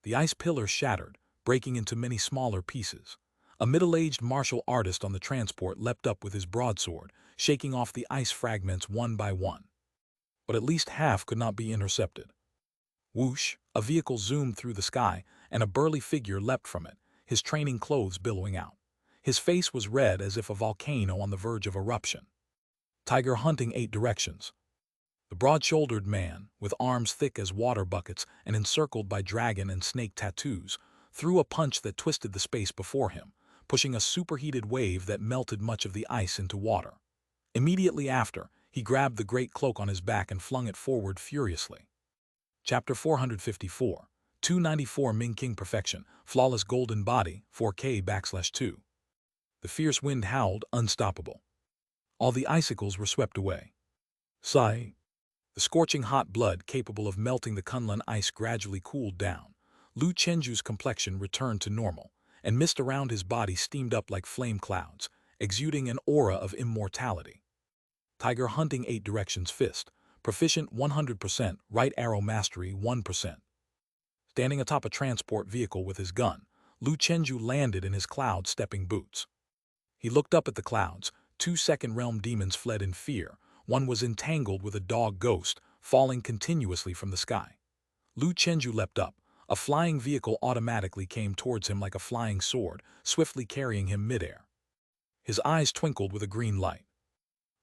The ice pillar shattered, breaking into many smaller pieces. A middle-aged martial artist on the transport leapt up with his broadsword, shaking off the ice fragments one by one. But at least half could not be intercepted. Whoosh! A vehicle zoomed through the sky, and a burly figure leapt from it, his training clothes billowing out. His face was red as if a volcano on the verge of eruption. Tiger hunting 8 directions. The broad-shouldered man, with arms thick as water buckets and encircled by dragon and snake tattoos, threw a punch that twisted the space before him, pushing a superheated wave that melted much of the ice into water. Immediately after, he grabbed the great cloak on his back and flung it forward furiously. Chapter 454, 294 Ming King Perfection, Flawless Golden Body, 4K/2. The fierce wind howled, unstoppable. All the icicles were swept away. Sigh. The scorching hot blood capable of melting the Kunlun ice gradually cooled down. Lu Chenju's complexion returned to normal, and mist around his body steamed up like flame clouds, exuding an aura of immortality. Tiger hunting 8 directions fist, proficient 100%, right arrow mastery 1%. Standing atop a transport vehicle with his gun, Lu Chenju landed in his cloud-stepping boots. He looked up at the clouds. 2 second-realm demons fled in fear. One was entangled with a dog ghost, falling continuously from the sky. Lu Chenju leapt up. A flying vehicle automatically came towards him like a flying sword, swiftly carrying him midair. His eyes twinkled with a green light.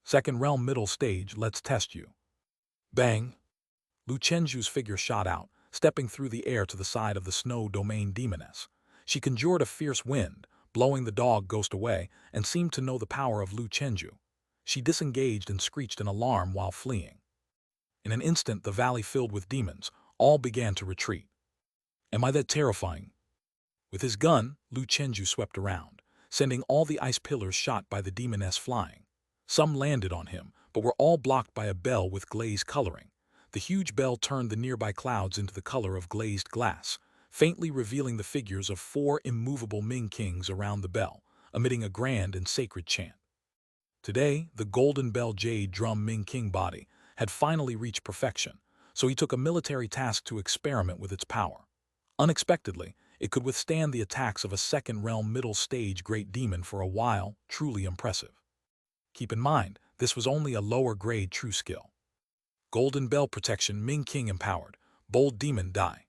Second realm middle stage, let's test you. Bang! Lu Chenju's figure shot out, stepping through the air to the side of the snow domain demoness. She conjured a fierce wind, blowing the dog ghost away, and seemed to know the power of Lu Chenju. She disengaged and screeched in alarm while fleeing. In an instant, the valley filled with demons, all began to retreat. Am I that terrifying? With his gun, Lu Chenju swept around, sending all the ice pillars shot by the demoness flying. Some landed on him, but were all blocked by a bell with glazed coloring. The huge bell turned the nearby clouds into the color of glazed glass, faintly revealing the figures of 4 immovable Ming kings around the bell, emitting a grand and sacred chant. Today, the golden bell Jade drum Ming king body had finally reached perfection, so he took a military task to experiment with its power. Unexpectedly, it could withstand the attacks of a second-realm middle-stage great demon for a while, truly impressive. Keep in mind, this was only a lower-grade true skill. Golden Bell Protection Ming King Empowered, Bold Demon Die.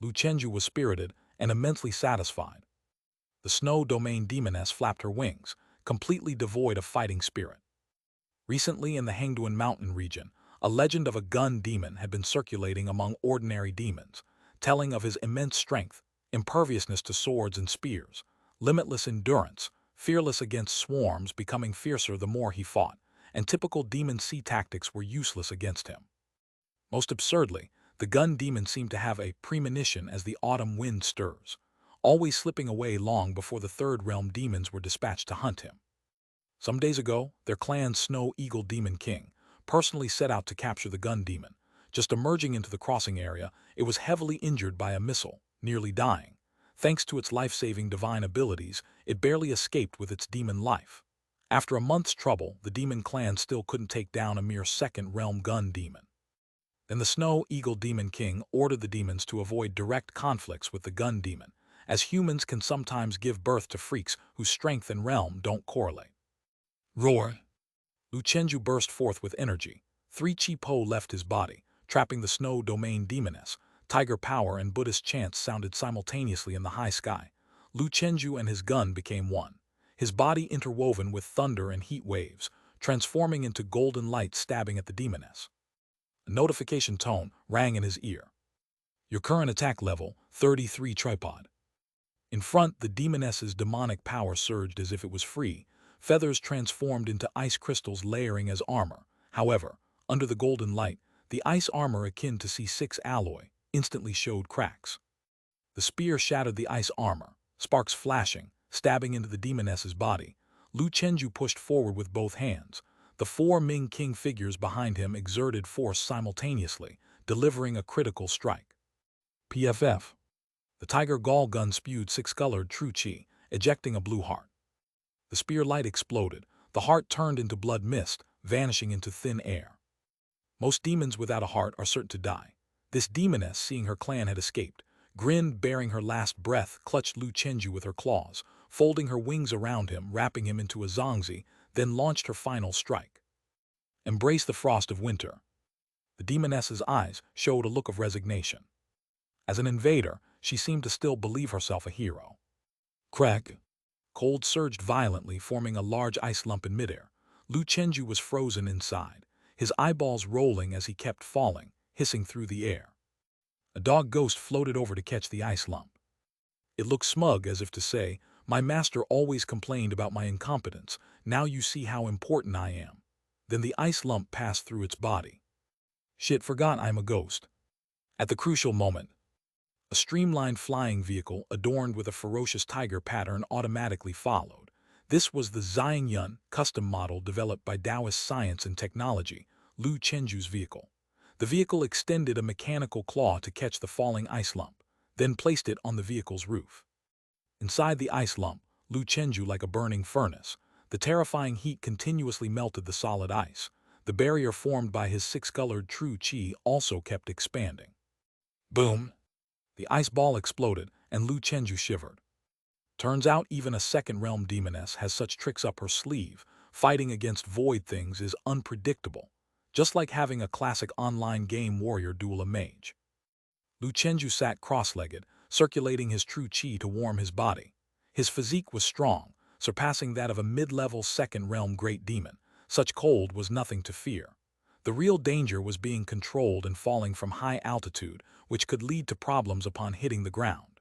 Lu Chenju was spirited and immensely satisfied. The snow domain demoness flapped her wings, completely devoid of fighting spirit. Recently in the Hangduan Mountain region, a legend of a gun demon had been circulating among ordinary demons, telling of his immense strength, imperviousness to swords and spears, limitless endurance, fearless against swarms, becoming fiercer the more he fought, and typical demon sea tactics were useless against him. Most absurdly, the gun demon seemed to have a premonition as the autumn wind stirs, always slipping away long before the third realm demons were dispatched to hunt him. Some days ago, their clan's Snow Eagle Demon King personally set out to capture the gun demon. Just emerging into the crossing area, it was heavily injured by a missile, nearly dying. Thanks to its life-saving divine abilities, it barely escaped with its demon life. After a month's trouble, the demon clan still couldn't take down a mere second-realm gun demon. Then the Snow Eagle Demon King ordered the demons to avoid direct conflicts with the gun demon, as humans can sometimes give birth to freaks whose strength and realm don't correlate. Roar! Lu Chenju burst forth with energy. 3 Chi Po left his body, trapping the snow domain demoness. Tiger power and Buddhist chants sounded simultaneously in the high sky. Lu Chenju and his gun became one, his body interwoven with thunder and heat waves, transforming into golden light stabbing at the demoness. A notification tone rang in his ear. Your current attack level, 33 tripod. In front, the demoness's demonic power surged as if it was free, feathers transformed into ice crystals layering as armor. However, under the golden light, the ice armor akin to C6 alloy instantly showed cracks. The spear shattered the ice armor, sparks flashing, stabbing into the demoness's body. Lu Chenju pushed forward with both hands. The 4 Ming King figures behind him exerted force simultaneously, delivering a critical strike. PFF. The Tiger Gall gun spewed 6-colored true chi, ejecting a blue heart. The spear light exploded. The heart turned into blood mist, vanishing into thin air. Most demons without a heart are certain to die. This demoness, seeing her clan had escaped, grinned, bearing her last breath, clutched Lu Chenju with her claws, folding her wings around him, wrapping him into a zongzi, then launched her final strike. Embrace the frost of winter. The demoness's eyes showed a look of resignation. As an invader, she seemed to still believe herself a hero. Crack! Cold surged violently, forming a large ice lump in midair. Lu Chenju was frozen inside, his eyeballs rolling as he kept falling, hissing through the air. A dog ghost floated over to catch the ice lump. It looked smug, as if to say, "My master always complained about my incompetence. Now you see how important I am." Then the ice lump passed through its body. Shit, forgot I'm a ghost. At the crucial moment, a streamlined flying vehicle adorned with a ferocious tiger pattern automatically followed. This was the Xiangyun custom model developed by Taoist Science and Technology, Lu Chenju's vehicle. The vehicle extended a mechanical claw to catch the falling ice lump, then placed it on the vehicle's roof. Inside the ice lump, Lu Chenju like a burning furnace. The terrifying heat continuously melted the solid ice. The barrier formed by his 6-colored true chi also kept expanding. Boom! The ice ball exploded, and Lu Chenju shivered. Turns out even a second-realm demoness has such tricks up her sleeve. Fighting against void things is unpredictable, just like having a classic online game warrior duel a mage. Lu Chenju sat cross-legged, circulating his true chi to warm his body. His physique was strong, surpassing that of a mid-level second-realm great demon. Such cold was nothing to fear. The real danger was being controlled and falling from high altitude, which could lead to problems upon hitting the ground.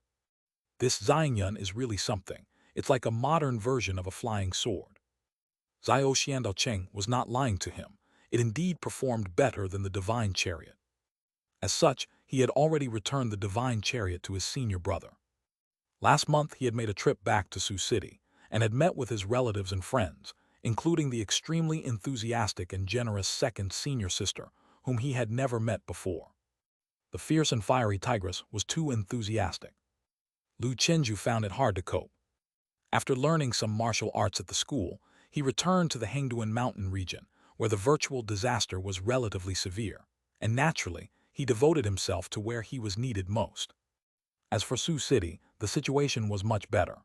This Xianyun is really something. It's like a modern version of a flying sword. Zhao Xiandaocheng was not lying to him. It indeed performed better than the divine chariot. As such, he had already returned the divine chariot to his senior brother. Last month he had made a trip back to Sioux City and had met with his relatives and friends, including the extremely enthusiastic and generous second senior sister, whom he had never met before. The fierce and fiery tigress was too enthusiastic. Lu Chenju found it hard to cope. After learning some martial arts at the school, he returned to the Hengduan mountain region, where the virtual disaster was relatively severe, and naturally, he devoted himself to where he was needed most. As for Sioux City, the situation was much better.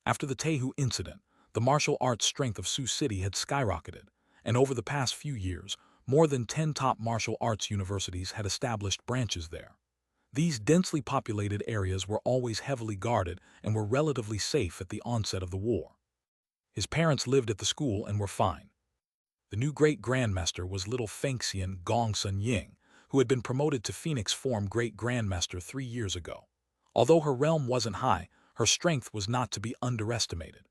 After the Tehu incident, the martial arts strength of Sioux City had skyrocketed, and over the past few years, more than 10 top martial arts universities had established branches there. These densely populated areas were always heavily guarded and were relatively safe at the onset of the war. His parents lived at the school and were fine. The new Great Grandmaster was little Fengxian Gong Sun Ying, who had been promoted to Phoenix Form Great Grandmaster 3 years ago. Although her realm wasn't high, her strength was not to be underestimated.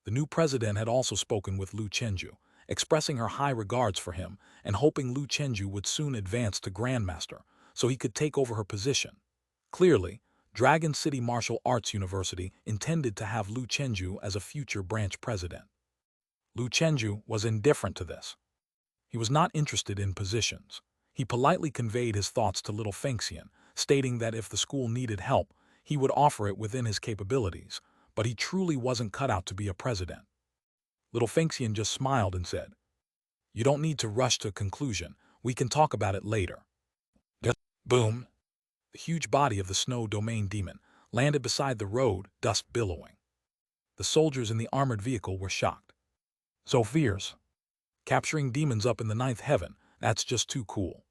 The new president had also spoken with Lu Chenju, expressing her high regards for him and hoping Lu Chenju would soon advance to Grandmaster so he could take over her position. Clearly, Dragon City Martial Arts University intended to have Lu Chenju as a future branch president. Lu Chenju was indifferent to this. He was not interested in positions. He politely conveyed his thoughts to little Fengxian, stating that if the school needed help, he would offer it within his capabilities, but he truly wasn't cut out to be a president. Little Fengxian just smiled and said, "You don't need to rush to a conclusion. We can talk about it later." Boom! The huge body of the snow domain demon landed beside the road, dust billowing. The soldiers in the armored vehicle were shocked. So fierce. Capturing demons up in the ninth heaven, that's just too cool.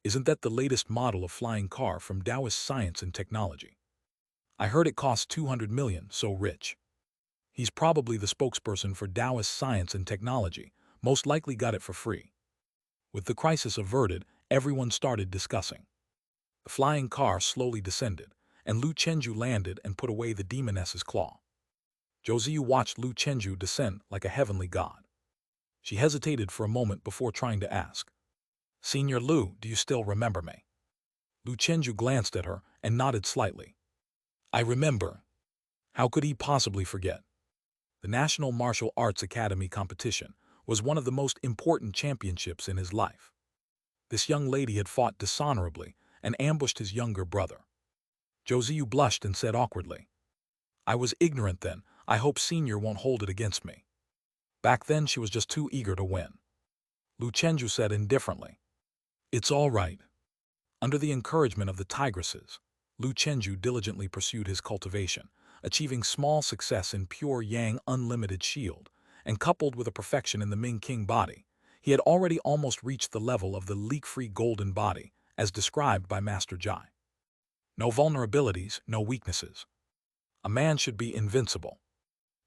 Isn't that the latest model of flying car from Taoist Science and Technology? I heard it costs 200 million, so rich. He's probably the spokesperson for Taoist Science and Technology, most likely got it for free. With the crisis averted, everyone started discussing. The flying car slowly descended, and Lu Chenju landed and put away the demoness's claw. Zhou watched Lu Chenju descend like a heavenly god. She hesitated for a moment before trying to ask, "Senior Lu, do you still remember me?" Lu Chenju glanced at her and nodded slightly. "I remember." How could he possibly forget? The National Martial Arts Academy competition was one of the most important championships in his life. This young lady had fought dishonorably and ambushed his younger brother. Zhou blushed and said awkwardly, "I was ignorant then. I hope Senior won't hold it against me." Back then she was just too eager to win. Lu Chenju said indifferently, "It's all right." Under the encouragement of the tigresses, Lu Chenju diligently pursued his cultivation, achieving small success in pure Yang unlimited shield, and coupled with a perfection in the Ming King body, he had already almost reached the level of the leak-free golden body, as described by Master Jai. No vulnerabilities, no weaknesses. A man should be invincible.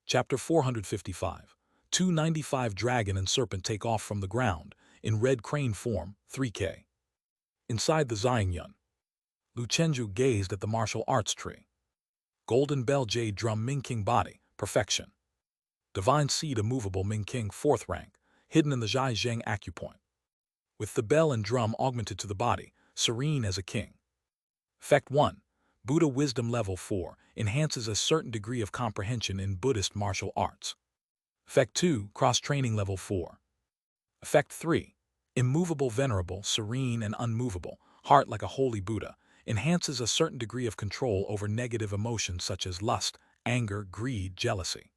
Chapter 455. 295 Dragon and Serpent take off from the ground, in red crane form, 3K. Inside the Xianyun, Lu Chenju gazed at the martial arts tree. Golden Bell Jade Drum Ming King Body, perfection. Divine Seed Immovable Ming King 4th rank, hidden in the Zhai Zheng acupoint. With the bell and drum augmented to the body, serene as a king. Effect 1. Buddha Wisdom Level 4, enhances a certain degree of comprehension in Buddhist martial arts. Effect 2. Cross-training Level 4. Effect 3. Immovable Venerable, serene and unmovable, heart like a holy Buddha, enhances a certain degree of control over negative emotions such as lust, anger, greed, jealousy.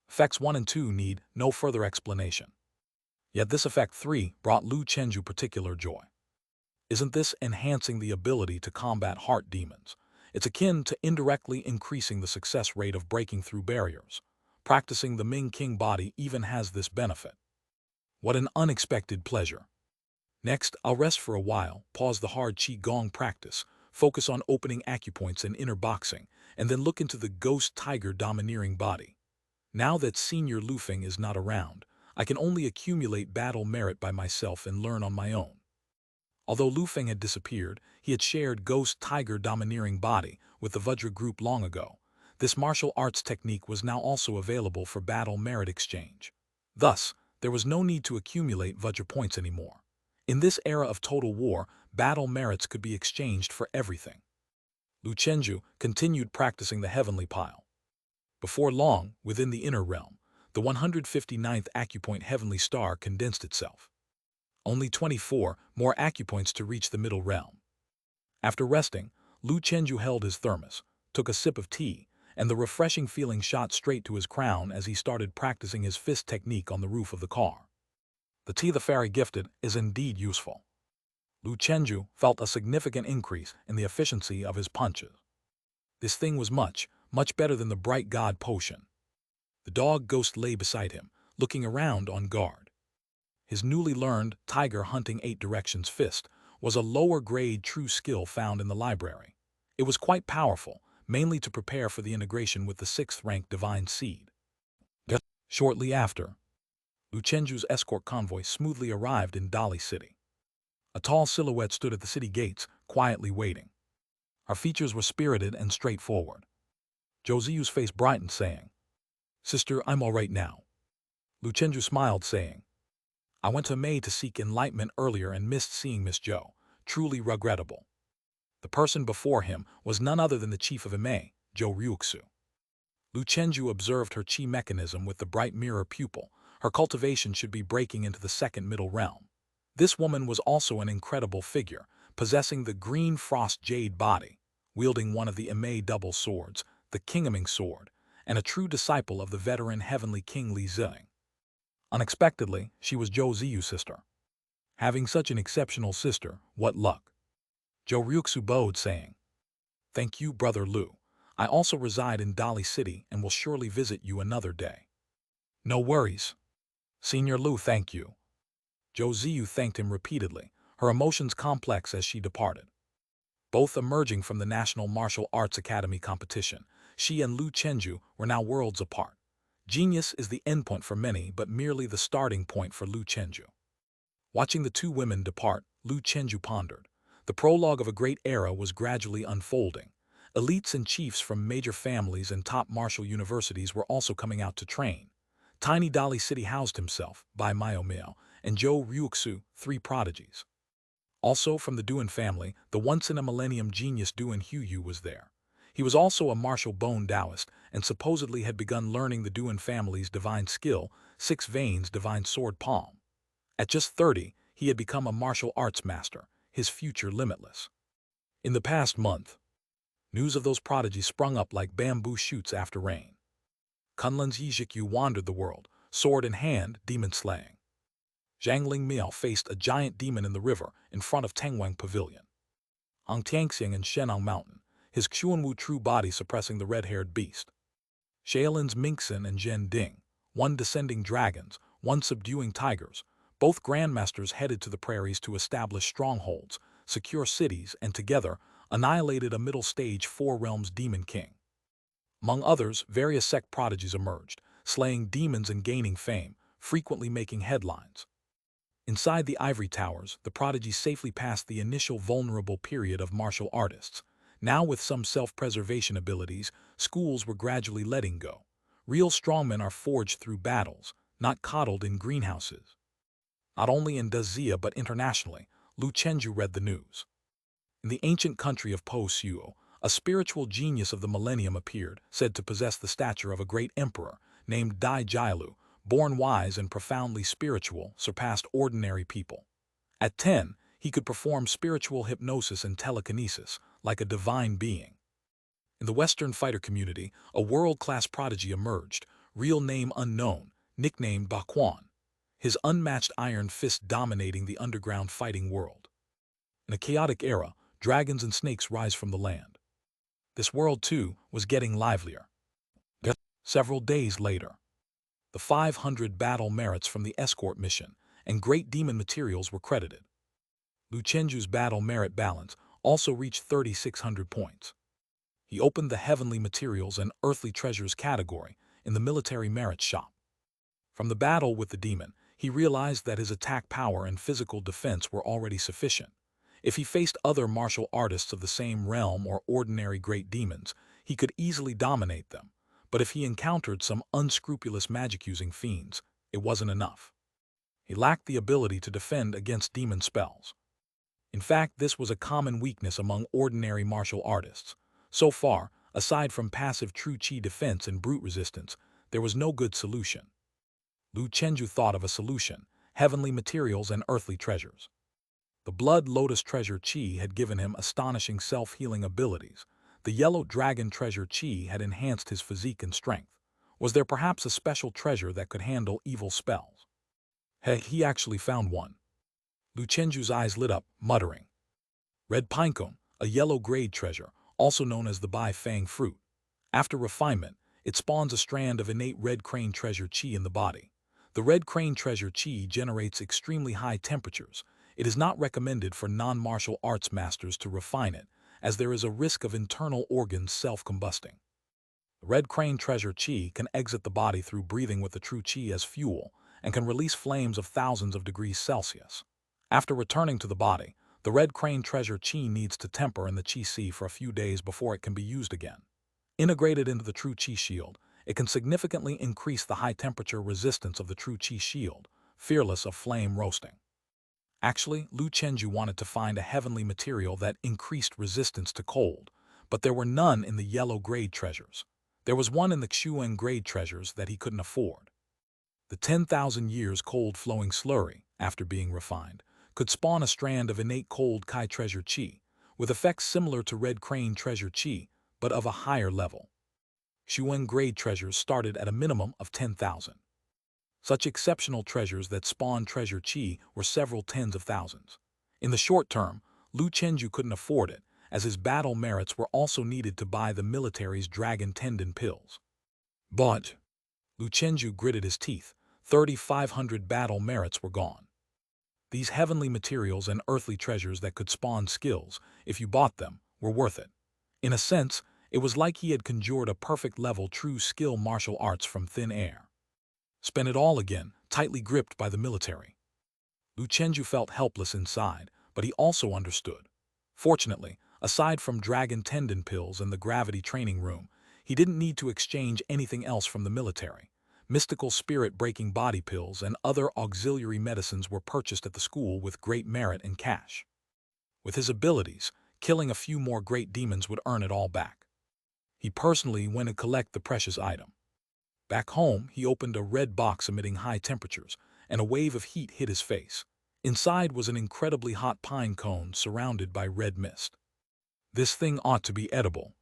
Effects 1 and 2 need no further explanation. Yet this effect 3 brought Lu Chenju particular joy. Isn't this enhancing the ability to combat heart demons? It's akin to indirectly increasing the success rate of breaking through barriers. Practicing the Ming King body even has this benefit. What an unexpected pleasure. Next, I'll rest for a while, pause the hard Qi Gong practice, focus on opening acupoints and inner boxing, and then look into the ghost tiger domineering body. Now that Senior Lufeng is not around, I can only accumulate battle merit by myself and learn on my own. Although Lu Feng had disappeared, he had shared ghost tiger domineering body with the Vajra group long ago. This martial arts technique was now also available for battle merit exchange. Thus, there was no need to accumulate Vajra points anymore. In this era of total war, battle merits could be exchanged for everything. Lu Chenju continued practicing the heavenly pile. Before long, within the inner realm, the 159th acupoint heavenly star condensed itself. Only 24 more acupoints to reach the middle realm. After resting, Lu Chenju held his thermos, took a sip of tea, and the refreshing feeling shot straight to his crown as he started practicing his fist technique on the roof of the car. The tea the fairy gifted is indeed useful. Lu Chenju felt a significant increase in the efficiency of his punches. This thing was much better than the bright god potion. The dog ghost lay beside him, looking around on guard. His newly learned tiger hunting 8 directions fist was a lower-grade true skill found in the library. It was quite powerful, mainly to prepare for the integration with the 6th-rank divine seed. Shortly after, Lu Chenju's escort convoy smoothly arrived in Dali City. A tall silhouette stood at the city gates, quietly waiting. Her features were spirited and straightforward. Zhou Ziyu's face brightened, saying, "Sister, I'm all right now." Lu Chenju smiled, saying, "I went to Mei to seek enlightenment earlier and missed seeing Miss Zhou. Truly regrettable." The person before him was none other than the chief of Mei, Zhou Ryuxu. Lu Chenju observed her chi mechanism with the bright mirror pupil. Her cultivation should be breaking into the 2nd middle realm. This woman was also an incredible figure, possessing the green frost jade body, wielding one of the Mei double swords, the Kingaming sword, and a true disciple of the veteran heavenly king Li Ziying. Unexpectedly, she was Zhou Ziyu's sister. Having such an exceptional sister, what luck! Zhou Ryuxu bowed, saying, "Thank you, Brother Lu. I also reside in Dali City and will surely visit you another day." "No worries. Senior Lu, thank you." Zhou Ziyu thanked him repeatedly, her emotions complex as she departed. Both emerging from the National Martial Arts Academy competition, she and Lu Chenju were now worlds apart. Genius is the endpoint for many, but merely the starting point for Lu Chenju. Watching the two women depart, Lu Chenju pondered. The prologue of a great era was gradually unfolding. Elites and chiefs from major families and top martial universities were also coming out to train. Tiny Dali City housed himself, Bai Miao, and Zhou Ryuxu, 3 prodigies. Also from the Duan family, the once-in-a-millennium genius Duan Huyu was there. He was also a martial bone Taoist and supposedly had begun learning the Duan family's divine skill, 6 veins divine sword palm. At just 30, he had become a martial arts master, his future limitless. In the past month, news of those prodigies sprung up like bamboo shoots after rain. Kunlun's Yizhikyu wandered the world, sword in hand, demon slaying. Zhangling Miao faced a giant demon in the river in front of Tengwang Pavilion. Hong Tianxiang in Shenang Mountain, his Xuanwu true body suppressing the red-haired beast. Shaolin's Mingxin and Zhen Ding, one descending dragons, one subduing tigers, both grandmasters headed to the prairies to establish strongholds, secure cities, and together annihilated a middle-stage 4 realms demon king. Among others, various sect prodigies emerged, slaying demons and gaining fame, frequently making headlines. Inside the ivory towers, the prodigies safely passed the initial vulnerable period of martial artists. Now with some self-preservation abilities, schools were gradually letting go. Real strongmen are forged through battles, not coddled in greenhouses. Not only in Dazia but internationally, Lu Chenju read the news. In the ancient country of Po Suo, a spiritual genius of the millennium appeared, said to possess the stature of a great emperor, named Dai Jialu, born wise and profoundly spiritual, surpassed ordinary people. At 10, he could perform spiritual hypnosis and telekinesis, like a divine being. In the Western fighter community, a world-class prodigy emerged, real name unknown, nicknamed Baquan. His unmatched iron fist dominating the underground fighting world. In a chaotic era, dragons and snakes rise from the land. This world, too, was getting livelier. Several days later, the 500 battle merits from the escort mission and great demon materials were credited. Lu Chenju's battle merit balance also reached 3,600 points. He opened the heavenly materials and earthly treasures category in the military merit shop. From the battle with the demon, he realized that his attack power and physical defense were already sufficient. If he faced other martial artists of the same realm or ordinary great demons, he could easily dominate them. But if he encountered some unscrupulous magic-using fiends, it wasn't enough. He lacked the ability to defend against demon spells. In fact, this was a common weakness among ordinary martial artists. So far, aside from passive true chi defense and brute resistance, there was no good solution. Lu Chenju thought of a solution: heavenly materials and earthly treasures. The blood lotus treasure chi had given him astonishing self-healing abilities. The yellow dragon treasure chi had enhanced his physique and strength. Was there perhaps a special treasure that could handle evil spells? He actually found one. Lu Chenju's eyes lit up, muttering. Red pinecone, a yellow-grade treasure, also known as the Bai Fang fruit. After refinement, it spawns a strand of innate red crane treasure chi in the body. The red crane treasure chi generates extremely high temperatures. It is not recommended for non-martial arts masters to refine it, as there is a risk of internal organs self-combusting. The red crane treasure chi can exit the body through breathing with the true chi as fuel, and can release flames of thousands of degrees Celsius. After returning to the body, the red crane treasure chi needs to temper in the chi sea for a few days before it can be used again. Integrated into the true chi shield, it can significantly increase the high-temperature resistance of the true chi shield, fearless of flame roasting. Actually, Lu Chenju wanted to find a heavenly material that increased resistance to cold, but there were none in the yellow-grade treasures. There was one in the Xuan-grade treasures that he couldn't afford. The 10,000 years cold-flowing slurry, after being refined, could spawn a strand of innate cold Kai treasure chi, with effects similar to red crane treasure chi, but of a higher level. Xuan-grade treasures started at a minimum of 10,000. Such exceptional treasures that spawned treasure chi were several tens of thousands. In the short term, Lu Chenju couldn't afford it, as his battle merits were also needed to buy the military's dragon tendon pills. But Lu Chenju gritted his teeth. 3,500 battle merits were gone. These heavenly materials and earthly treasures that could spawn skills, if you bought them, were worth it. In a sense, it was like he had conjured a perfect-level true skill martial arts from thin air. Spent it all again, tightly gripped by the military. Lu Chenju felt helpless inside, but he also understood. Fortunately, aside from dragon tendon pills and the gravity training room, he didn't need to exchange anything else from the military. Mystical spirit-breaking body pills and other auxiliary medicines were purchased at the school with great merit and cash. With his abilities, killing a few more great demons would earn it all back. He personally went to collect the precious item. Back home, he opened a red box emitting high temperatures, and a wave of heat hit his face. Inside was an incredibly hot pine cone surrounded by red mist. This thing ought to be edible.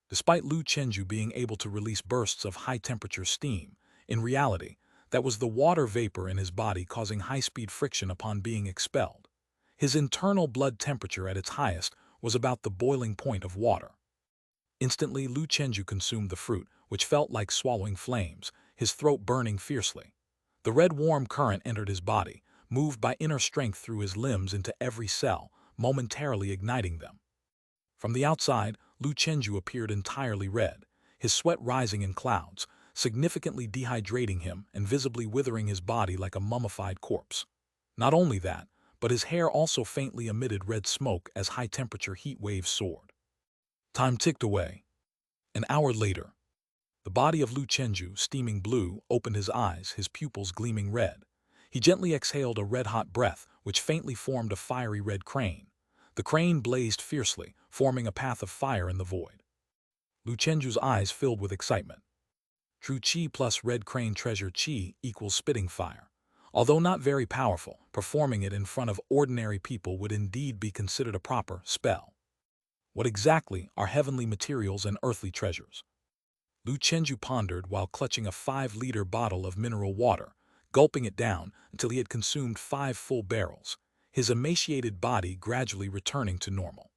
Despite Lu Chenju being able to release bursts of high-temperature steam, in reality, that was the water vapor in his body causing high-speed friction upon being expelled. His internal blood temperature at its highest was about the boiling point of water. Instantly, Lu Chenju consumed the fruit, which felt like swallowing flames, his throat burning fiercely. The red warm current entered his body, moved by inner strength through his limbs into every cell, momentarily igniting them. From the outside, Lu Chenju appeared entirely red, his sweat rising in clouds, significantly dehydrating him and visibly withering his body like a mummified corpse. Not only that, but his hair also faintly emitted red smoke as high-temperature heat waves soared. Time ticked away. An hour later, the body of Lu Chenju, steaming blue, opened his eyes, his pupils gleaming red. He gently exhaled a red-hot breath, which faintly formed a fiery red crane. The crane blazed fiercely, forming a path of fire in the void. Lu Chenju's eyes filled with excitement. True chi plus red crane treasure chi equals spitting fire. Although not very powerful, performing it in front of ordinary people would indeed be considered a proper spell. What exactly are heavenly materials and earthly treasures? Lu Chenju pondered while clutching a 5-liter bottle of mineral water, gulping it down until he had consumed 5 full barrels, his emaciated body gradually returning to normal.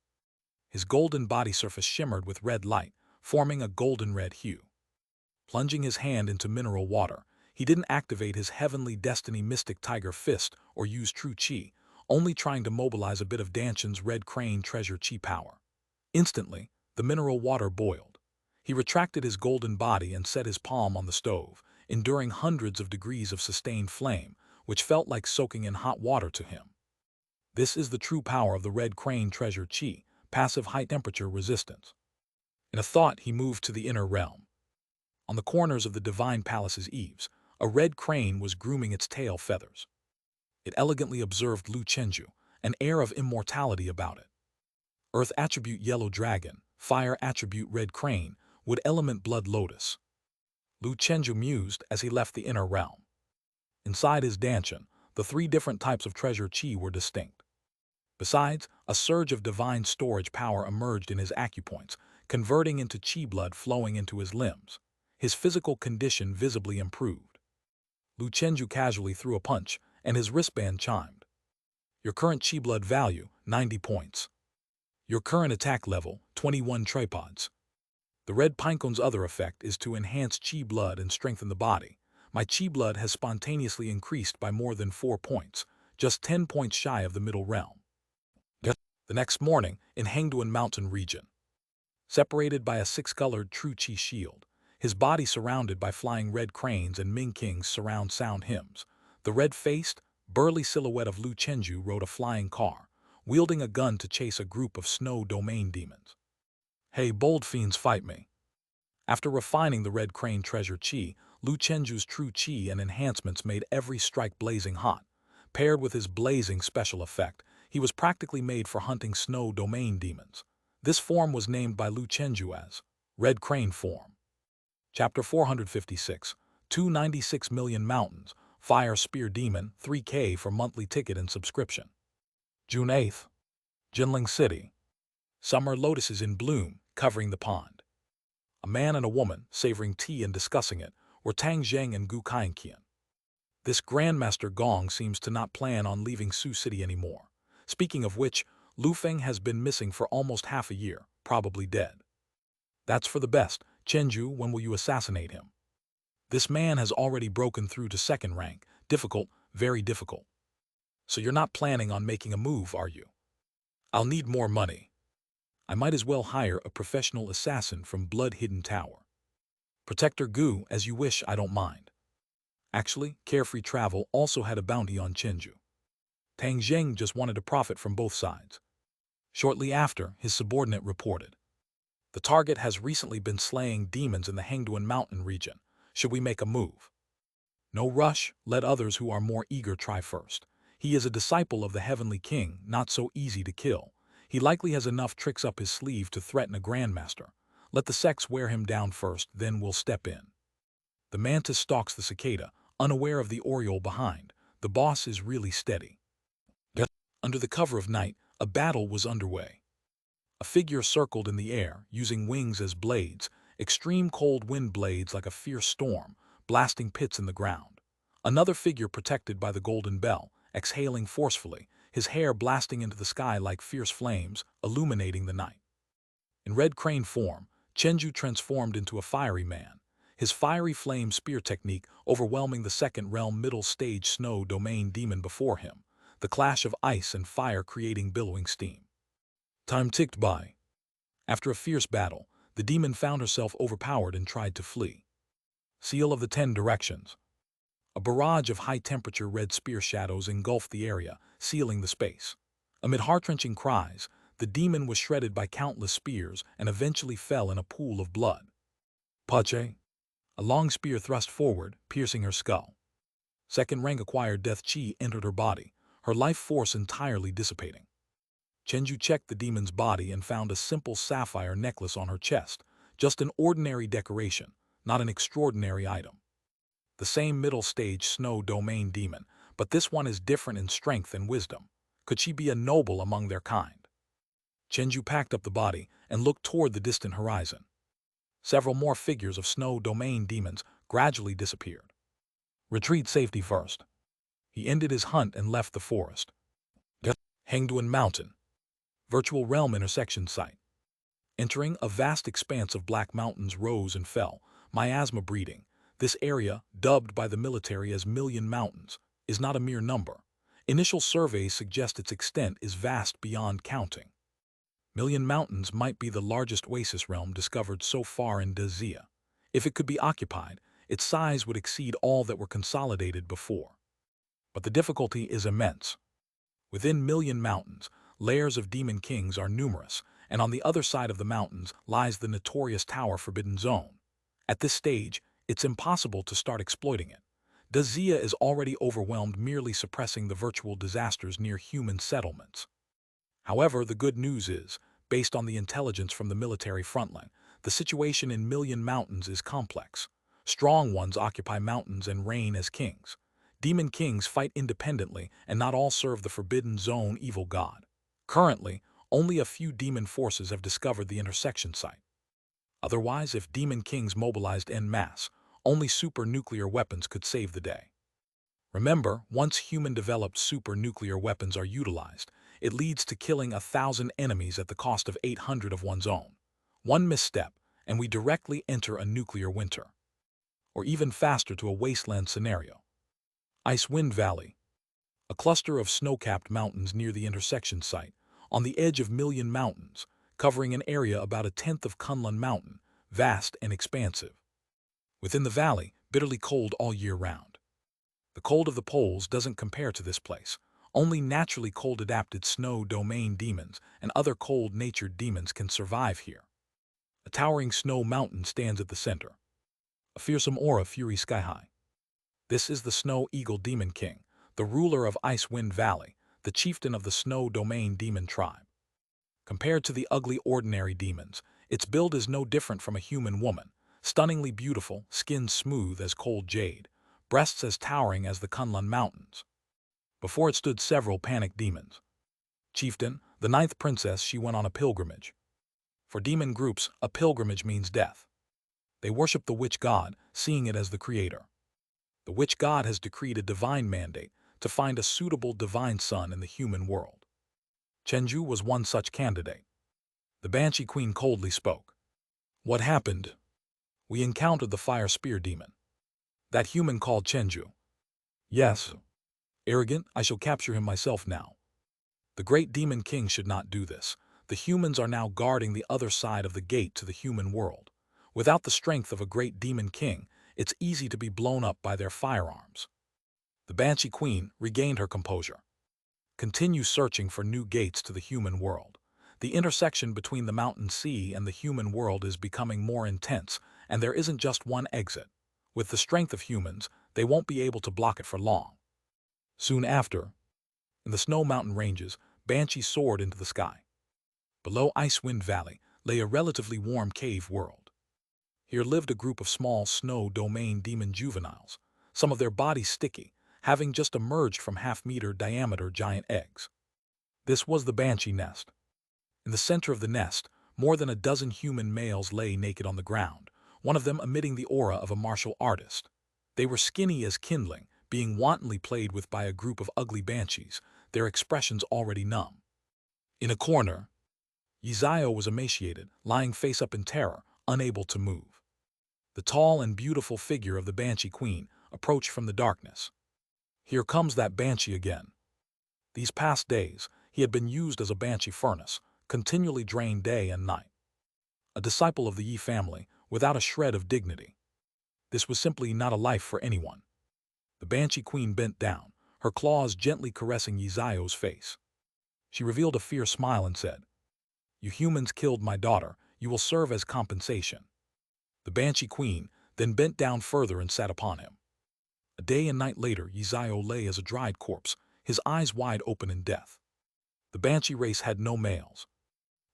His golden body surface shimmered with red light, forming a golden-red hue. Plunging his hand into mineral water, he didn't activate his heavenly destiny mystic tiger fist or use true chi, only trying to mobilize a bit of Danshan's red crane treasure chi power. Instantly, the mineral water boiled. He retracted his golden body and set his palm on the stove, enduring hundreds of degrees of sustained flame, which felt like soaking in hot water to him. This is the true power of the red crane treasure chi, passive high-temperature resistance. In a thought, he moved to the inner realm. On the corners of the divine palace's eaves, a red crane was grooming its tail feathers. It elegantly observed Lu Chenju, an air of immortality about it. Earth attribute yellow dragon, fire attribute red crane, wood element blood lotus. Lu Chenju mused as he left the inner realm. Inside his dantian, the three different types of treasure chi were distinct. Besides, a surge of divine storage power emerged in his acupoints, converting into chi blood flowing into his limbs. His physical condition visibly improved. Lu Chenju casually threw a punch, and his wristband chimed. Your current chi blood value, 90 points. Your current attack level, 21 tripods. The red pinecone's other effect is to enhance chi blood and strengthen the body. My chi blood has spontaneously increased by more than 4 points, just 10 points shy of the middle realm. The next morning, in Hengduan Mountain region, separated by a 6-colored true chi shield, his body surrounded by flying red cranes and Ming King's surround sound hymns, the red-faced, burly silhouette of Lu Chenju rode a flying car, wielding a gun to chase a group of snow domain demons. Hey, bold fiends, fight me. After refining the red crane treasure chi, Lu Chenju's true chi and enhancements made every strike blazing hot. Paired with his blazing special effect, he was practically made for hunting snow domain demons. This form was named by Lu Chenju as Red Crane Form. Chapter 456, 296 million mountains, Fire Spear Demon, 3K for monthly ticket and subscription. June 8th, Jinling City. Summer lotuses in bloom, covering the pond. A man and a woman, savoring tea and discussing it, were Tang Zheng and Gu Kaiqian. This Grandmaster Gong seems to not plan on leaving Su City anymore. Speaking of which, Lu Feng has been missing for almost half a year, probably dead. That's for the best. Chenju, when will you assassinate him? This man has already broken through to second rank. Difficult, very difficult. So you're not planning on making a move, are you? I'll need more money. I might as well hire a professional assassin from Blood-Hidden Tower. Protector Gu, as you wish, I don't mind. Actually, Carefree Travel also had a bounty on Chenju. Tang Zheng just wanted to profit from both sides. Shortly after, his subordinate reported. The target has recently been slaying demons in the Hengduan Mountain region. Should we make a move? No rush, let others who are more eager try first. He is a disciple of the Heavenly King, not so easy to kill. He likely has enough tricks up his sleeve to threaten a grandmaster. Let the sex wear him down first, then we'll step in. The mantis stalks the cicada, unaware of the oriole behind. The boss is really steady. Under the cover of night, a battle was underway. A figure circled in the air, using wings as blades, extreme cold wind blades like a fierce storm, blasting pits in the ground. Another figure protected by the golden bell, exhaling forcefully, his hair blasting into the sky like fierce flames, illuminating the night. In red crane form, Chenju transformed into a fiery man, his fiery flame spear technique overwhelming the second realm middle stage snow domain demon before him, the clash of ice and fire creating billowing steam. Time ticked by. After a fierce battle, the demon found herself overpowered and tried to flee. Seal of the 10 Directions. A barrage of high-temperature red spear shadows engulfed the area, sealing the space. Amid heart-wrenching cries, the demon was shredded by countless spears and eventually fell in a pool of blood. Pache. A long spear thrust forward, piercing her skull. Second rank acquired death chi entered her body, her life force entirely dissipating. Chenju checked the demon's body and found a simple sapphire necklace on her chest, just an ordinary decoration, not an extraordinary item. The same middle-stage snow domain demon, but this one is different in strength and wisdom. Could she be a noble among their kind? Chenju packed up the body and looked toward the distant horizon. Several more figures of snow domain demons gradually disappeared. Retreat safety first. He ended his hunt and left the forest. Hengduan Mountain. Virtual realm intersection site. Entering a vast expanse of black mountains rose and fell, miasma breeding. This area, dubbed by the military as Million Mountains, is not a mere number. Initial surveys suggest its extent is vast beyond counting. Million Mountains might be the largest oasis realm discovered so far in Dezia. If it could be occupied, its size would exceed all that were consolidated before. But the difficulty is immense. Within Million Mountains, layers of demon kings are numerous, and on the other side of the mountains lies the notorious Tower Forbidden Zone. At this stage, it's impossible to start exploiting it. Dazia is already overwhelmed merely suppressing the virtual disasters near human settlements. However, the good news is, based on the intelligence from the military frontline, the situation in Million Mountains is complex. Strong ones occupy mountains and reign as kings. Demon kings fight independently, and not all serve the Forbidden Zone evil god. Currently, only a few demon forces have discovered the intersection site. Otherwise, if demon kings mobilized en masse, only super-nuclear weapons could save the day. Remember, once human-developed super-nuclear weapons are utilized, it leads to killing 1,000 enemies at the cost of 800 of one's own. One misstep, and we directly enter a nuclear winter. Or even faster to a wasteland scenario. Icewind Valley. A cluster of snow-capped mountains near the intersection site, on the edge of Million Mountains, covering an area about a tenth of Kunlun Mountain, vast and expansive. Within the valley, bitterly cold all year round. The cold of the poles doesn't compare to this place. Only naturally cold-adapted snow domain demons and other cold-natured demons can survive here. A towering snow mountain stands at the center. A fearsome aura fury sky-high. This is the Snow Eagle Demon King, the ruler of Icewind Valley, the chieftain of the Snow Domain Demon tribe. Compared to the ugly ordinary demons, its build is no different from a human woman, stunningly beautiful, skin smooth as cold jade, breasts as towering as the Kunlun Mountains. Before it stood several panicked demons. Chieftain, the 9th princess, she went on a pilgrimage. For demon groups, a pilgrimage means death. They worship the witch god, seeing it as the creator. The witch god has decreed a divine mandate to find a suitable divine son in the human world. Chenju was one such candidate. The Banshee Queen coldly spoke. What happened? We encountered the fire spear demon. That human called Chenju. Yes. Arrogant, I shall capture him myself now. The great demon king should not do this. The humans are now guarding the other side of the gate to the human world. Without the strength of a great demon king, it's easy to be blown up by their firearms. The Banshee Queen regained her composure. Continue searching for new gates to the human world. The intersection between the mountain sea and the human world is becoming more intense, and there isn't just one exit. With the strength of humans, they won't be able to block it for long. Soon after, in the snow mountain ranges, Banshee soared into the sky. Below Icewind Valley lay a relatively warm cave world. Here lived a group of small snow domain demon juveniles, some of their bodies sticky, having just emerged from half-meter diameter giant eggs. This was the Banshee nest. In the center of the nest, more than a dozen human males lay naked on the ground, one of them emitting the aura of a martial artist. They were skinny as kindling, being wantonly played with by a group of ugly banshees, their expressions already numb. In a corner, Yizayo was emaciated, lying face up in terror, unable to move. The tall and beautiful figure of the Banshee Queen approached from the darkness. Here comes that Banshee again. These past days, he had been used as a Banshee furnace, continually drained day and night. A disciple of the Yi family, without a shred of dignity. This was simply not a life for anyone. The Banshee Queen bent down, her claws gently caressing Yizayo's face. She revealed a fierce smile and said, "You humans killed my daughter, you will serve as compensation." The Banshee Queen then bent down further and sat upon him. A day and night later, Yizayo lay as a dried corpse, his eyes wide open in death. The Banshee race had no males.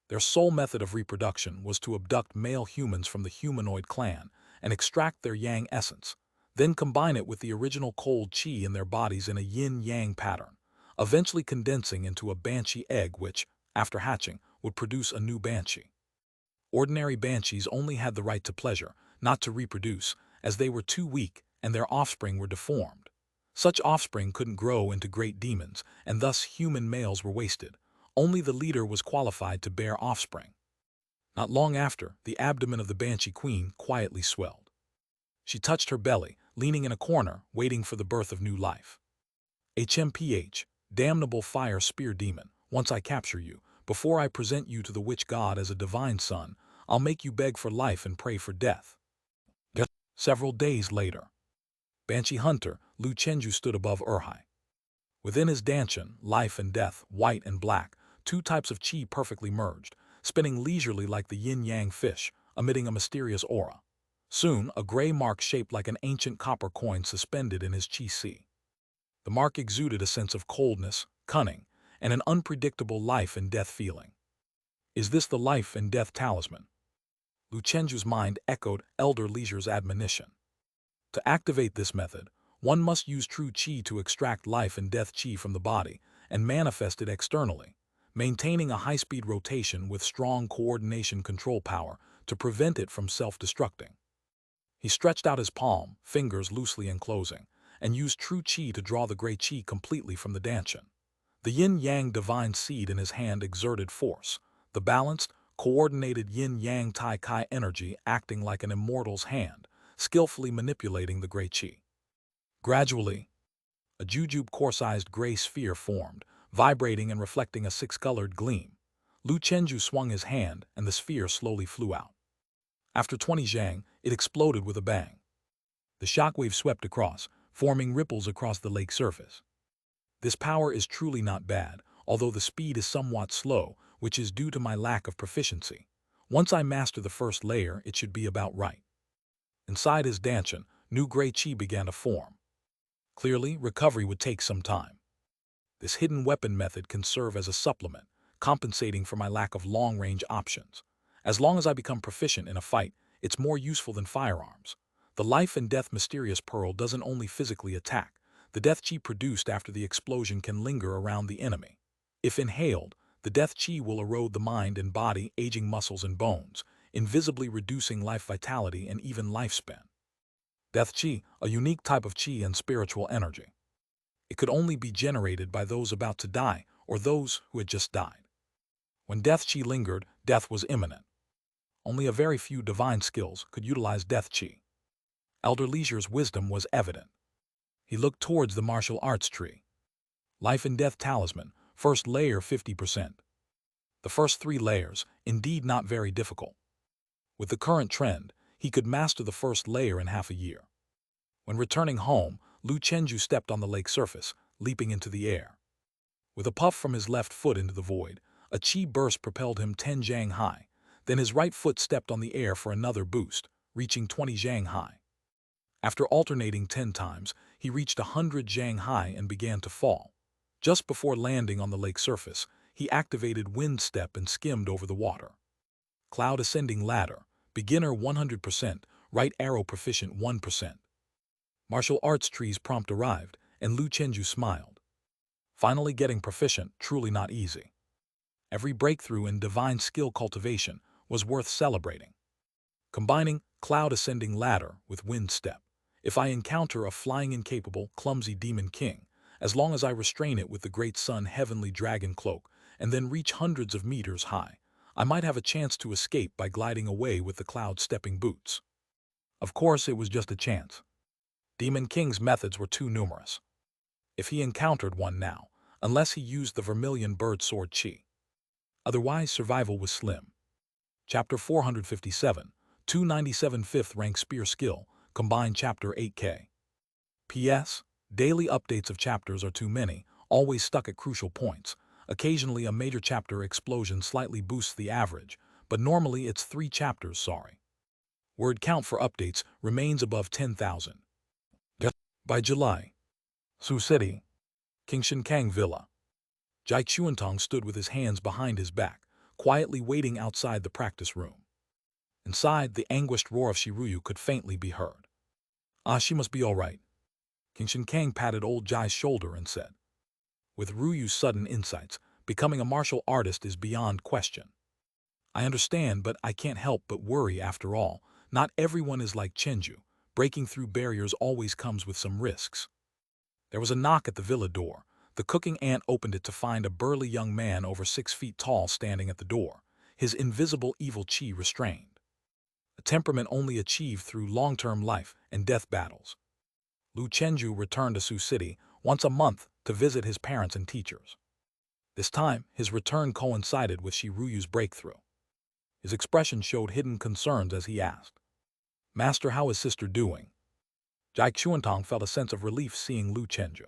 Their sole method of reproduction was to abduct male humans from the humanoid clan and extract their yang essence, then combine it with the original cold chi in their bodies in a yin-yang pattern, eventually condensing into a Banshee egg which, after hatching, would produce a new Banshee. Ordinary Banshees only had the right to pleasure, not to reproduce, as they were too weak and their offspring were deformed. Such offspring couldn't grow into great demons, and thus human males were wasted. Only the leader was qualified to bear offspring. Not long after, the abdomen of the Banshee Queen quietly swelled. She touched her belly, leaning in a corner, waiting for the birth of new life. HMPH, damnable fire spear demon, once I capture you, before I present you to the witch god as a divine son, I'll make you beg for life and pray for death. Several days later, Banshee hunter Lu Chenju stood above Urhai. Within his dantian, life and death, white and black, two types of qi perfectly merged, spinning leisurely like the yin-yang fish, emitting a mysterious aura. Soon, a gray mark shaped like an ancient copper coin suspended in his qi sea. The mark exuded a sense of coldness, cunning, and an unpredictable life and death feeling. Is this the life and death talisman? Lu Chenju's mind echoed Elder Leisure's admonition. To activate this method, one must use true qi to extract life and death qi from the body and manifest it externally, maintaining a high-speed rotation with strong coordination control power to prevent it from self-destructing. He stretched out his palm, fingers loosely enclosing, and used true qi to draw the gray qi completely from the dantian. The yin-yang divine seed in his hand exerted force, the balanced, coordinated yin-yang tai kai energy acting like an immortal's hand, skillfully manipulating the gray qi. Gradually, a jujube core-sized gray sphere formed, vibrating and reflecting a six-colored gleam. Lu Chenju swung his hand, and the sphere slowly flew out. After 20 zhang, it exploded with a bang. The shockwave swept across, forming ripples across the lake surface. This power is truly not bad, although the speed is somewhat slow, which is due to my lack of proficiency. Once I master the first layer, it should be about right. Inside his dantian, new gray qi began to form. Clearly, recovery would take some time. This hidden weapon method can serve as a supplement, compensating for my lack of long-range options. As long as I become proficient in a fight, it's more useful than firearms. The life and death mysterious pearl doesn't only physically attack. The death qi produced after the explosion can linger around the enemy. If inhaled, the death qi will erode the mind and body, aging muscles and bones, invisibly reducing life vitality and even lifespan. Death qi, a unique type of qi and spiritual energy. It could only be generated by those about to die or those who had just died. When death qi lingered, death was imminent. Only a very few divine skills could utilize death qi. Elder Leisure's wisdom was evident. He looked towards the martial arts tree. Life and death talisman, first layer 50%. The first 3 layers, indeed not very difficult. With the current trend, he could master the first layer in half a year. When returning home, Lu Chenju stepped on the lake surface, leaping into the air. With a puff from his left foot into the void, a qi burst propelled him 10 zhang high. Then his right foot stepped on the air for another boost, reaching 20 zhang high. After alternating 10 times, he reached 100 zhang high and began to fall. Just before landing on the lake surface, he activated wind step and skimmed over the water. Cloud ascending ladder, beginner 100%, right arrow proficient 1%. Martial arts tree's prompt arrived, and Lu Chenju smiled. Finally getting proficient, truly not easy. Every breakthrough in divine skill cultivation was worth celebrating. Combining cloud ascending ladder with wind step. If I encounter a flying incapable, clumsy demon king, as long as I restrain it with the great sun heavenly dragon cloak and then reach hundreds of meters high, I might have a chance to escape by gliding away with the cloud stepping boots. Of course, it was just a chance. Demon King's methods were too numerous. If he encountered one now, unless he used the vermilion bird sword qi. Otherwise, survival was slim. Chapter 457, 297 5th rank spear skill, combined chapter 8K. P.S. Daily updates of chapters are too many, always stuck at crucial points. Occasionally a major chapter explosion slightly boosts the average, but normally it's 3 chapters, sorry. Word count for updates remains above 10,000. By July. Sioux City. King Shinkang Villa. Jai Chuantong stood with his hands behind his back, quietly waiting outside the practice room. Inside, the anguished roar of Shiruyu could faintly be heard. Ah, she must be all right. King Shinkang patted old Jai's shoulder and said. With Ruyu's sudden insights, becoming a martial artist is beyond question. I understand, but I can't help but worry after all. Not everyone is like Chenju. Breaking through barriers always comes with some risks. There was a knock at the villa door. The cooking aunt opened it to find a burly young man over 6 feet tall standing at the door, his invisible evil qi restrained. A temperament only achieved through long-term life and death battles. Lu Chenju returned to Sioux City once a month to visit his parents and teachers. This time, his return coincided with Shiruyu's breakthrough. His expression showed hidden concerns as he asked. Master, how is sister doing? Jai Chuantong felt a sense of relief seeing Lu Chenju.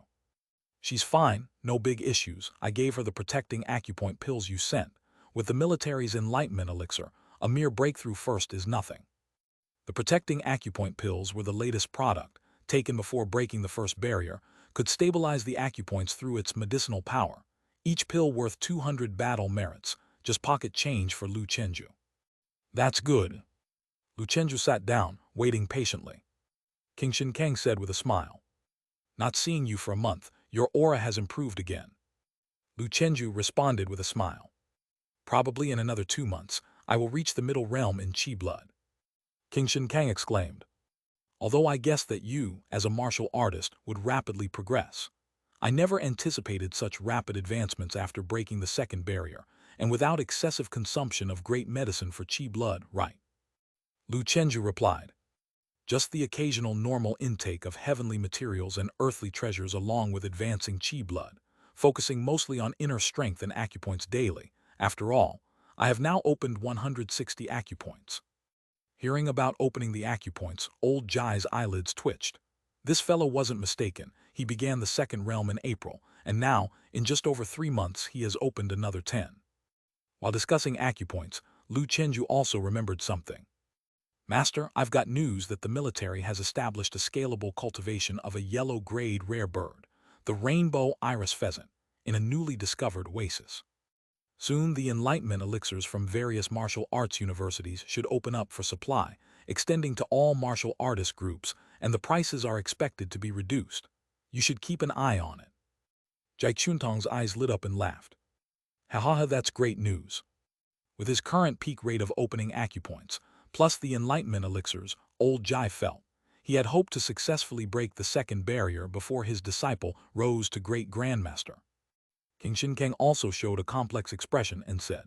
She's fine, no big issues. I gave her the protecting acupoint pills you sent. With the military's enlightenment elixir, a mere breakthrough first is nothing. The protecting acupoint pills were the latest product, taken before breaking the first barrier, could stabilize the acupoints through its medicinal power. Each pill worth 200 battle merits, just pocket change for Lu Chenju. That's good. Lu Chenju sat down, waiting patiently. King Shin Kang said with a smile. Not seeing you for a month, your aura has improved again. Lu Chenju responded with a smile. Probably in another 2 months, I will reach the middle realm in Qi blood. King Shin Kang exclaimed. Although I guessed that you, as a martial artist, would rapidly progress. I never anticipated such rapid advancements after breaking the second barrier, and without excessive consumption of great medicine for Qi blood, right? Lu Chenju replied. Just the occasional normal intake of heavenly materials and earthly treasures along with advancing Qi blood, focusing mostly on inner strength and acupoints daily. After all, I have now opened 160 acupoints. Hearing about opening the acupoints, old Jai's eyelids twitched. This fellow wasn't mistaken. He began the second realm in April, and now, in just over 3 months, he has opened another 10. While discussing acupoints, Lu Chenju also remembered something. Master, I've got news that the military has established a scalable cultivation of a yellow-grade rare bird, the rainbow iris pheasant, in a newly discovered oasis. Soon the enlightenment elixirs from various martial arts universities should open up for supply, extending to all martial artist groups, and the prices are expected to be reduced. You should keep an eye on it. Jai Chuntong's eyes lit up and laughed. Ha, that's great news. With his current peak rate of opening acupoints, plus the enlightenment elixirs, old Jai felt he had hoped to successfully break the second barrier before his disciple rose to great grandmaster. King Shin Kang also showed a complex expression and said,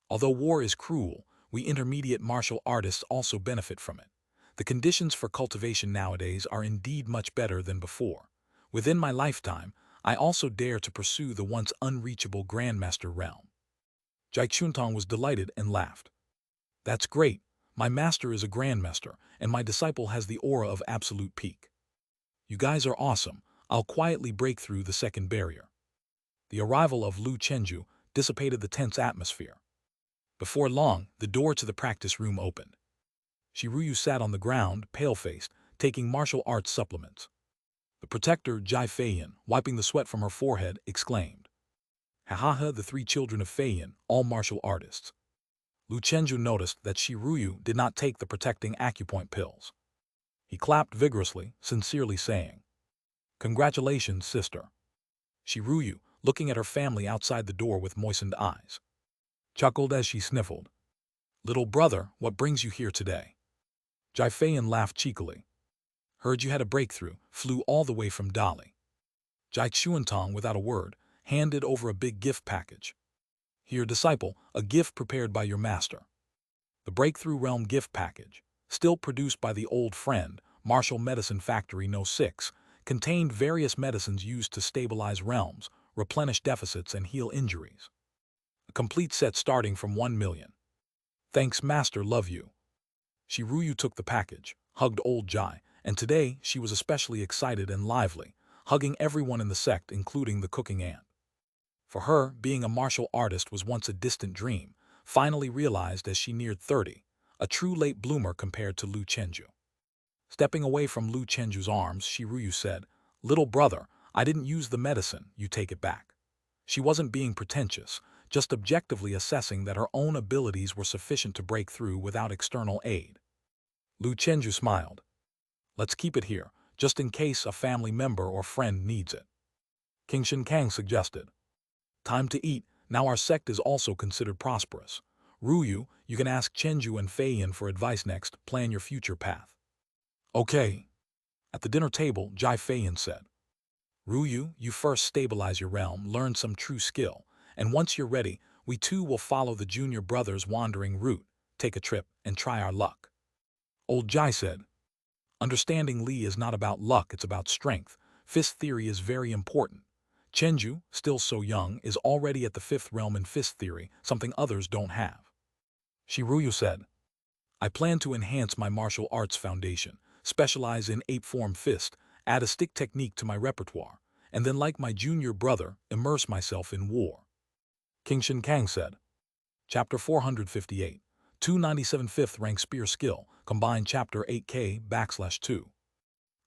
although war is cruel, we intermediate martial artists also benefit from it. The conditions for cultivation nowadays are indeed much better than before. Within my lifetime, I also dare to pursue the once unreachable grandmaster realm. Jai Chuntong was delighted and laughed. That's great. My master is a grandmaster, and my disciple has the aura of absolute peak. You guys are awesome. I'll quietly break through the second barrier. The arrival of Lu Chenju dissipated the tense atmosphere. Before long, the door to the practice room opened. Shiruyu sat on the ground, pale-faced, taking martial arts supplements. The protector, Jai Feiyan, wiping the sweat from her forehead, exclaimed. Ha, the 3 children of Feiyan, all martial artists. Lu Chenju noticed that Shiruyu did not take the protecting acupoint pills. He clapped vigorously, sincerely saying, Congratulations, sister. Shiruyu, looking at her family outside the door with moistened eyes, chuckled as she sniffled. Little brother, what brings you here today? Jai Feiyan laughed cheekily. Heard you had a breakthrough, flew all the way from Dali. Jai Chuantong, without a word, handed over a big gift package. Here, disciple, a gift prepared by your master. The Breakthrough Realm gift package, still produced by the old friend, Martial Medicine Factory No. 6, contained various medicines used to stabilize realms, replenish deficits, and heal injuries. A complete set starting from 1 million. Thanks, master, love you. Shiruyu took the package, hugged old Jai, and today she was especially excited and lively, hugging everyone in the sect including the cooking ant. For her, being a martial artist was once a distant dream, finally realized as she neared 30, a true late bloomer compared to Lu Chenju. Stepping away from Lu Chenju's arms, Shiruyu said, Little brother, I didn't use the medicine, you take it back. She wasn't being pretentious, just objectively assessing that her own abilities were sufficient to break through without external aid. Lu Chenju smiled. Let's keep it here, just in case a family member or friend needs it. King Shin Kang suggested. Time to eat, now our sect is also considered prosperous. Ruyu, you can ask Chenju and Feiyan for advice next, plan your future path. Okay. At the dinner table, Jai Feiyan said. Ruyu, you first stabilize your realm, learn some true skill, and once you're ready, we too will follow the junior brother's wandering route, take a trip, and try our luck. Old Jai said, Understanding Li is not about luck, it's about strength. Fist theory is very important. Chenju, still so young, is already at the 5th realm in fist theory, something others don't have. Shiruyu said, I plan to enhance my martial arts foundation, specialize in ape-form fist, add a stick technique to my repertoire, and then, like my junior brother, immerse myself in war. King Shin Kang said. Chapter 458, 297 5th Rank Spear Skill, Combined Chapter 8K/2.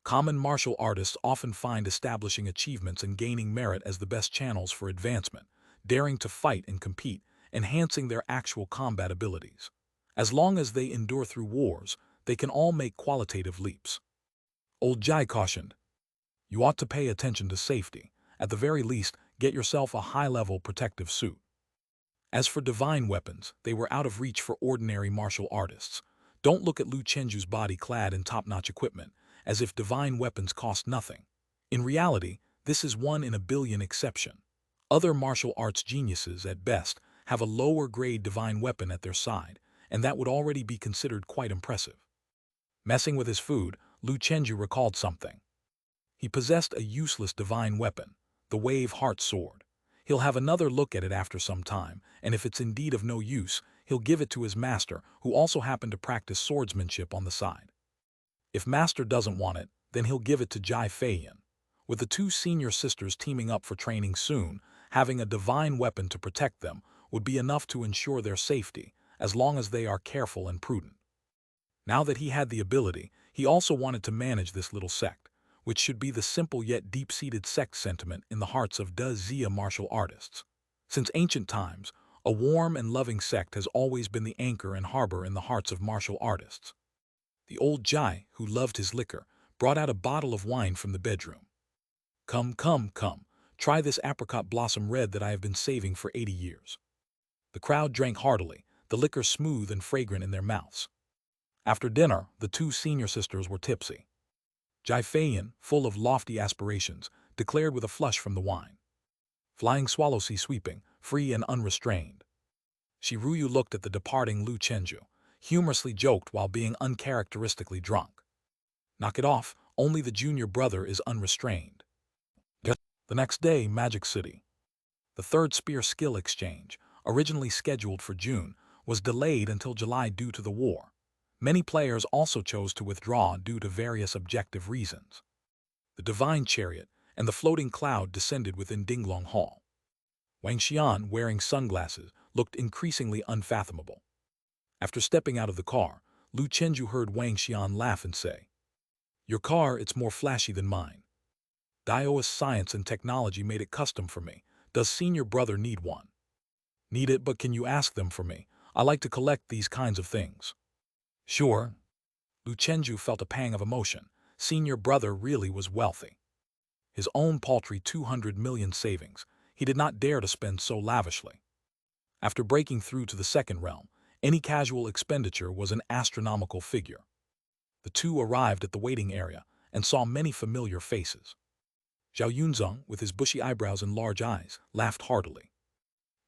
Common martial artists often find establishing achievements and gaining merit as the best channels for advancement, daring to fight and compete, enhancing their actual combat abilities. As long as they endure through wars, they can all make qualitative leaps. Old Jai cautioned, "You ought to pay attention to safety. At the very least, get yourself a high-level protective suit." As for divine weapons, they were out of reach for ordinary martial artists. Don't look at Lu Chenju's body clad in top-notch equipment, as if divine weapons cost nothing. In reality, this is one in a billion exception. Other martial arts geniuses, at best, have a lower-grade divine weapon at their side, and that would already be considered quite impressive. Messing with his food, Lu Chenju recalled something. He possessed a useless divine weapon, the Wave Heart Sword. He'll have another look at it after some time, and if it's indeed of no use, he'll give it to his master, who also happened to practice swordsmanship on the side. If master doesn't want it, then he'll give it to Jai Feiyan. With the two senior sisters teaming up for training soon, having a divine weapon to protect them would be enough to ensure their safety, as long as they are careful and prudent. Now that he had the ability, he also wanted to manage this little sect, which should be the simple yet deep-seated sect sentiment in the hearts of Da Zia martial artists. Since ancient times, a warm and loving sect has always been the anchor and harbor in the hearts of martial artists. The old Jai, who loved his liquor, brought out a bottle of wine from the bedroom. "Come, come, come, try this apricot blossom red that I have been saving for 80 years. The crowd drank heartily, the liquor smooth and fragrant in their mouths. After dinner, the two senior sisters were tipsy. Jai Feiyan, full of lofty aspirations, declared with a flush from the wine. "Flying swallow sea sweeping, free and unrestrained." Shiruyu looked at the departing Lu Chenju, humorously joked while being uncharacteristically drunk. "Knock it off, only the junior brother is unrestrained." The next day, Magic City. The third spear skill exchange, originally scheduled for June, was delayed until July due to the war. Many players also chose to withdraw due to various objective reasons. The Divine Chariot and the Floating Cloud descended within Dinglong Hall. Wang Xian, wearing sunglasses, looked increasingly unfathomable. After stepping out of the car, Lu Chenju heard Wang Xian laugh and say, "Your car, it's more flashy than mine. Daoist science and technology made it custom for me. Does senior brother need one?" "Need it, but can you ask them for me? I like to collect these kinds of things." "Sure." Lu Chenju felt a pang of emotion. Senior brother really was wealthy. His own paltry 200 million savings, he did not dare to spend so lavishly. After breaking through to the second realm, any casual expenditure was an astronomical figure. The two arrived at the waiting area and saw many familiar faces. Zhao Yunzong, with his bushy eyebrows and large eyes, laughed heartily.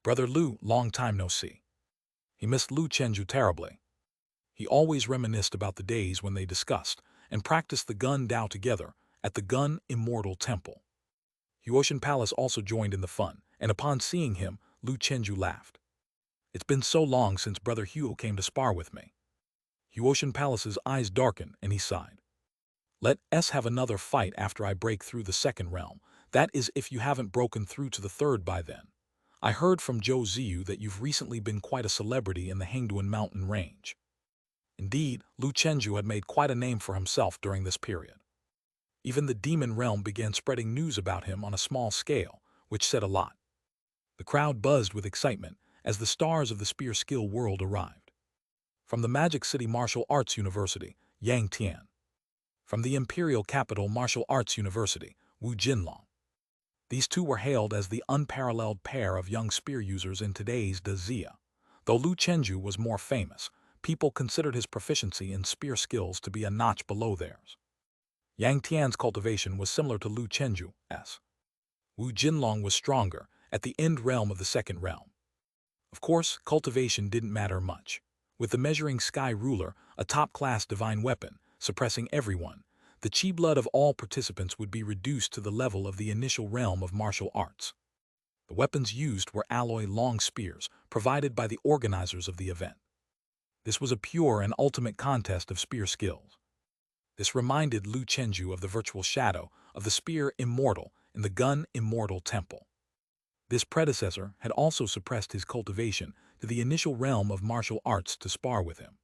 "Brother Lu, long time no see." He missed Lu Chenju terribly. He always reminisced about the days when they discussed and practiced the Gun Dao together at the Gun Immortal Temple. Huoshan Palace also joined in the fun, and upon seeing him, Lu Chenju laughed. "It's been so long since Brother Huo came to spar with me." Huoshan Palace's eyes darkened, and he sighed. "Let us have another fight after I break through the second realm. That is, if you haven't broken through to the third by then. I heard from Zhou Ziyu that you've recently been quite a celebrity in the Hengduan mountain range." Indeed, Lu Chenju had made quite a name for himself during this period. Even the demon realm began spreading news about him on a small scale, which said a lot. The crowd buzzed with excitement as the stars of the spear skill world arrived. From the Magic City Martial Arts University, Yang Tian. From the Imperial Capital Martial Arts University, Wu Jinlong. These two were hailed as the unparalleled pair of young spear users in today's Da Zia. Though Lu Chenju was more famous, people considered his proficiency in spear skills to be a notch below theirs. Yang Tian's cultivation was similar to Lu Chenju's. Wu Jinlong was stronger, at the end realm of the second realm. Of course, cultivation didn't matter much. With the measuring sky ruler, a top-class divine weapon, suppressing everyone, the chi blood of all participants would be reduced to the level of the initial realm of martial arts. The weapons used were alloy long spears, provided by the organizers of the event. This was a pure and ultimate contest of spear skills. This reminded Lu Chenju of the virtual shadow of the spear immortal in the gun immortal temple. This predecessor had also suppressed his cultivation to the initial realm of martial arts to spar with him.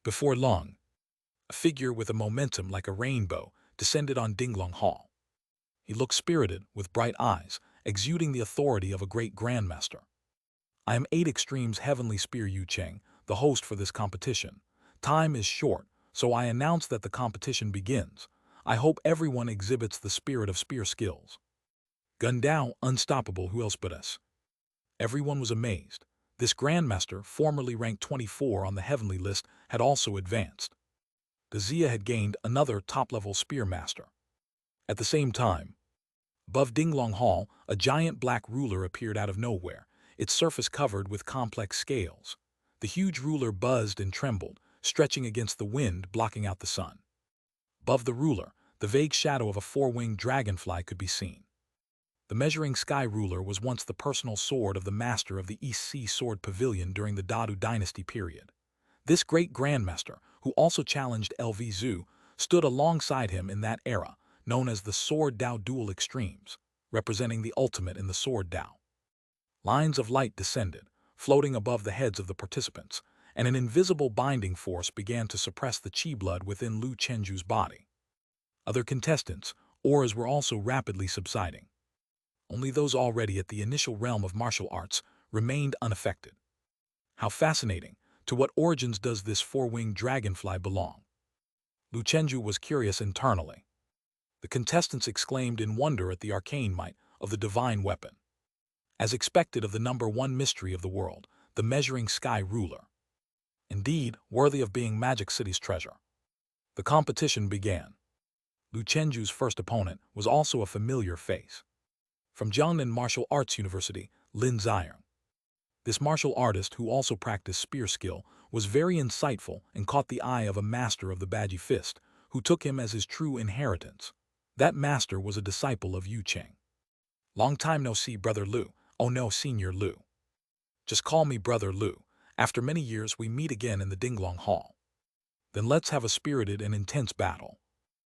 Before long, a figure with a momentum like a rainbow descended on Dinglong Hall. He looked spirited, with bright eyes, exuding the authority of a great grandmaster. I am 8 Extremes Heavenly Spear Yu Cheng, the host for this competition. Time is short, so I announce that the competition begins. I hope everyone exhibits the spirit of spear skills. Gundao, unstoppable, who else but us? Everyone was amazed. This grandmaster, formerly ranked 24 on the heavenly list, had also advanced. Dazia had gained another top-level spear master. At the same time, above Dinglong Hall, a giant black ruler appeared out of nowhere, its surface covered with complex scales. The huge ruler buzzed and trembled, stretching against the wind, blocking out the sun. Above the ruler, the vague shadow of a 4-winged dragonfly could be seen. The measuring sky ruler was once the personal sword of the master of the East Sea Sword Pavilion during the Dadu Dynasty period. This great grandmaster, who also challenged LV Zhu, stood alongside him in that era, known as the Sword Dao Dual Extremes, representing the ultimate in the Sword Dao. Lines of light descended, floating above the heads of the participants, and an invisible binding force began to suppress the chi blood within Lu Chenju's body. Other contestants' auras were also rapidly subsiding. Only those already at the initial realm of martial arts remained unaffected. How fascinating! To what origins does this 4-winged dragonfly belong? Lu Chenju was curious internally. The contestants exclaimed in wonder at the arcane might of the divine weapon. As expected of the #1 mystery of the world, the measuring sky ruler. Indeed, worthy of being Magic City's treasure. The competition began. Lu Chenju's first opponent was also a familiar face. From Jiangnan Martial Arts University, Lin Ziyang. This martial artist, who also practiced spear skill, was very insightful and caught the eye of a master of the Baji Fist, who took him as his true inheritance. That master was a disciple of Yu Cheng. Long time no see, Brother Lu. Oh no, Senior Lu. Just call me Brother Lu. After many years we meet again in the Dinglong Hall. Then let's have a spirited and intense battle.